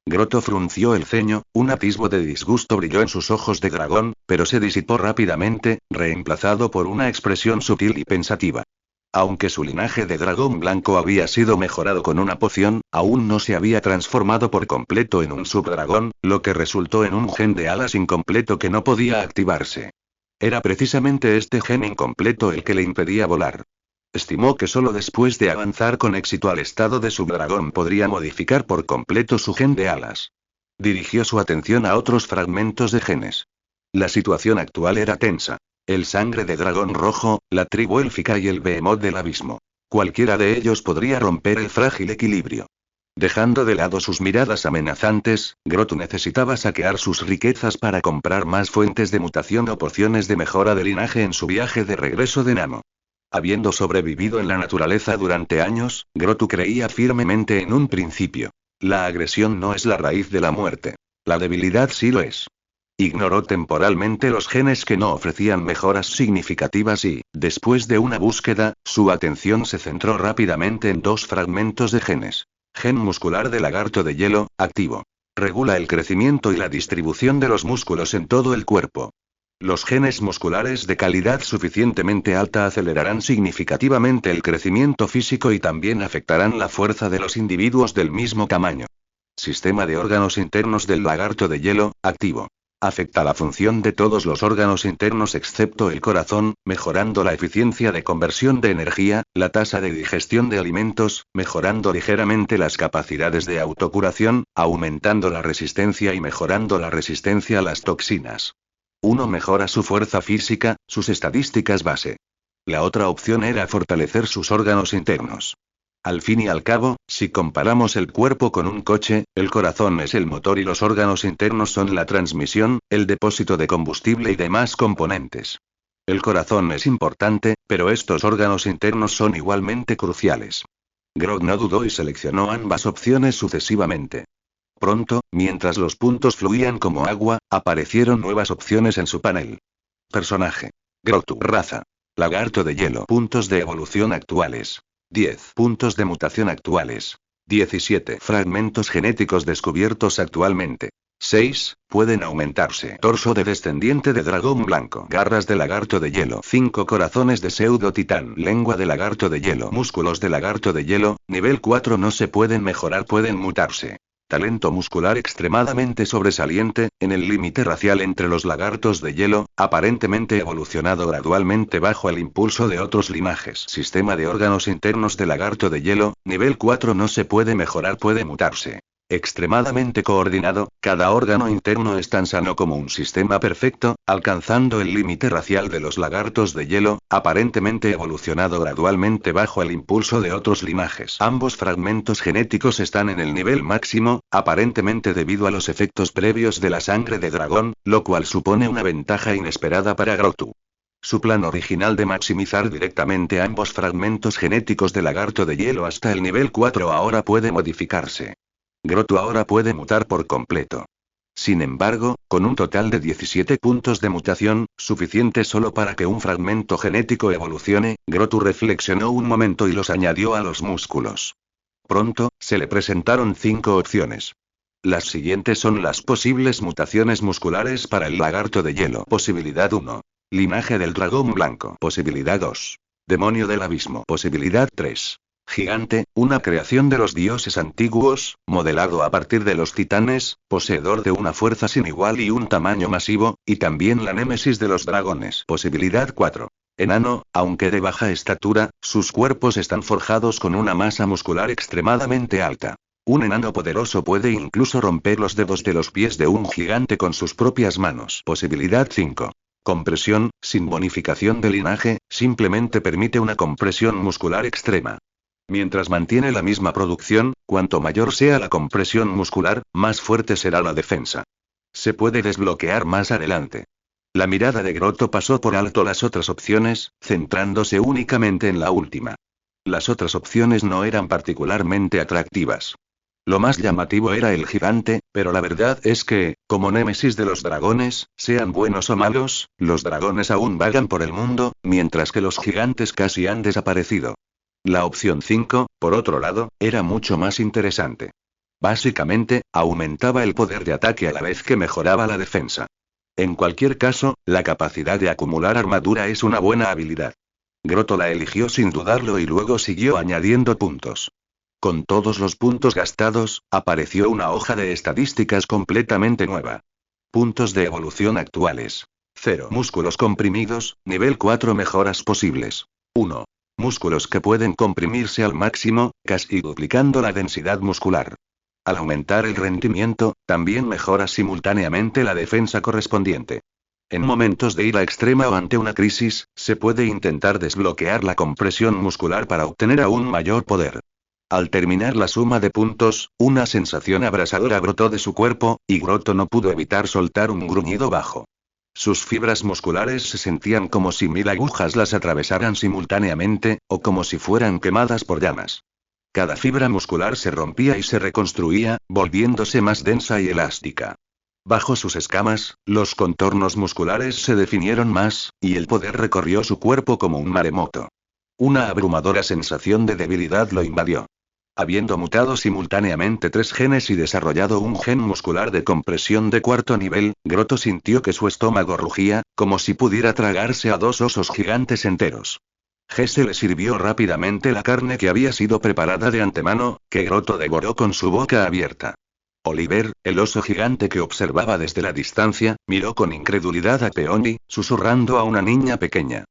Grotto frunció el ceño, un atisbo de disgusto brilló en sus ojos de dragón, pero se disipó rápidamente, reemplazado por una expresión sutil y pensativa. Aunque su linaje de dragón blanco había sido mejorado con una poción, aún no se había transformado por completo en un subdragón, lo que resultó en un gen de alas incompleto que no podía activarse. Era precisamente este gen incompleto el que le impedía volar. Estimó que solo después de avanzar con éxito al estado de subdragón podría modificar por completo su gen de alas. Dirigió su atención a otros fragmentos de genes. La situación actual era tensa. El sangre de dragón rojo, la tribu élfica y el behemoth del abismo. Cualquiera de ellos podría romper el frágil equilibrio. Dejando de lado sus miradas amenazantes, Grotto necesitaba saquear sus riquezas para comprar más fuentes de mutación o pociones de mejora de linaje en su viaje de regreso de Namo. Habiendo sobrevivido en la naturaleza durante años, Grotto creía firmemente en un principio. La agresión no es la raíz de la muerte. La debilidad sí lo es. Ignoró temporalmente los genes que no ofrecían mejoras significativas y, después de una búsqueda, su atención se centró rápidamente en 2 fragmentos de genes. Gen muscular de lagarto de hielo, activo. Regula el crecimiento y la distribución de los músculos en todo el cuerpo. Los genes musculares de calidad suficientemente alta acelerarán significativamente el crecimiento físico y también afectarán la fuerza de los individuos del mismo tamaño. Sistema de órganos internos del lagarto de hielo, activo. Afecta la función de todos los órganos internos excepto el corazón, mejorando la eficiencia de conversión de energía, la tasa de digestión de alimentos, mejorando ligeramente las capacidades de autocuración, aumentando la resistencia y mejorando la resistencia a las toxinas. Uno mejora su fuerza física, sus estadísticas base. La otra opción era fortalecer sus órganos internos. Al fin y al cabo, si comparamos el cuerpo con un coche, el corazón es el motor y los órganos internos son la transmisión, el depósito de combustible y demás componentes. El corazón es importante, pero estos órganos internos son igualmente cruciales. Grotto no dudó y seleccionó ambas opciones sucesivamente. Pronto, mientras los puntos fluían como agua, aparecieron nuevas opciones en su panel. Personaje. Grotto. Raza. Lagarto de hielo. Puntos de evolución actuales. 10 puntos de mutación actuales. 17 fragmentos genéticos descubiertos actualmente. 6 pueden aumentarse. Torso de descendiente de dragón blanco. Garras de lagarto de hielo. 5 corazones de pseudo titán. Lengua de lagarto de hielo. Músculos de lagarto de hielo. Nivel 4 no se pueden mejorar, pueden mutarse. Talento muscular extremadamente sobresaliente, en el límite racial entre los lagartos de hielo, aparentemente evolucionado gradualmente bajo el impulso de otros linajes. Sistema de órganos internos de lagarto de hielo, nivel 4 no se puede mejorar, puede mutarse. Extremadamente coordinado, cada órgano interno es tan sano como un sistema perfecto, alcanzando el límite racial de los lagartos de hielo, aparentemente evolucionado gradualmente bajo el impulso de otros linajes. Ambos fragmentos genéticos están en el nivel máximo, aparentemente debido a los efectos previos de la sangre de dragón, lo cual supone una ventaja inesperada para Grotu. Su plan original de maximizar directamente ambos fragmentos genéticos de lagarto de hielo hasta el nivel 4 ahora puede modificarse. Grotu ahora puede mutar por completo. Sin embargo, con un total de 17 puntos de mutación, suficiente solo para que un fragmento genético evolucione, Grotu reflexionó un momento y los añadió a los músculos. Pronto, se le presentaron 5 opciones. Las siguientes son las posibles mutaciones musculares para el lagarto de hielo. Posibilidad 1. Linaje del dragón blanco. Posibilidad 2. Demonio del abismo. Posibilidad 3. Gigante, una creación de los dioses antiguos, modelado a partir de los titanes, poseedor de una fuerza sin igual y un tamaño masivo, y también la némesis de los dragones. Posibilidad 4. Enano, aunque de baja estatura, sus cuerpos están forjados con una masa muscular extremadamente alta. Un enano poderoso puede incluso romper los dedos de los pies de un gigante con sus propias manos. Posibilidad 5. Compresión, sin bonificación de linaje, simplemente permite una compresión muscular extrema. Mientras mantiene la misma producción, cuanto mayor sea la compresión muscular, más fuerte será la defensa. Se puede desbloquear más adelante. La mirada de Grotu pasó por alto las otras opciones, centrándose únicamente en la última. Las otras opciones no eran particularmente atractivas. Lo más llamativo era el gigante, pero la verdad es que, como némesis de los dragones, sean buenos o malos, los dragones aún vagan por el mundo, mientras que los gigantes casi han desaparecido. La opción 5, por otro lado, era mucho más interesante. Básicamente, aumentaba el poder de ataque a la vez que mejoraba la defensa. En cualquier caso, la capacidad de acumular armadura es una buena habilidad. Grotu la eligió sin dudarlo y luego siguió añadiendo puntos. Con todos los puntos gastados, apareció una hoja de estadísticas completamente nueva. Puntos de evolución actuales. 0. Músculos comprimidos, nivel 4 mejoras posibles. 1. Músculos que pueden comprimirse al máximo, casi duplicando la densidad muscular. Al aumentar el rendimiento, también mejora simultáneamente la defensa correspondiente. En momentos de ira extrema o ante una crisis, se puede intentar desbloquear la compresión muscular para obtener aún mayor poder. Al terminar la suma de puntos, una sensación abrasadora brotó de su cuerpo, y Grotu no pudo evitar soltar un gruñido bajo. Sus fibras musculares se sentían como si 1000 agujas las atravesaran simultáneamente, o como si fueran quemadas por llamas. Cada fibra muscular se rompía y se reconstruía, volviéndose más densa y elástica. Bajo sus escamas, los contornos musculares se definieron más, y el poder recorrió su cuerpo como un maremoto. Una abrumadora sensación de debilidad lo invadió. Habiendo mutado simultáneamente 3 genes y desarrollado un gen muscular de compresión de 4º nivel, Grotu sintió que su estómago rugía, como si pudiera tragarse a 2 osos gigantes enteros. Jesse le sirvió rápidamente la carne que había sido preparada de antemano, que Grotu devoró con su boca abierta. Oliver, el oso gigante que observaba desde la distancia, miró con incredulidad a Peony, susurrando a una niña pequeña.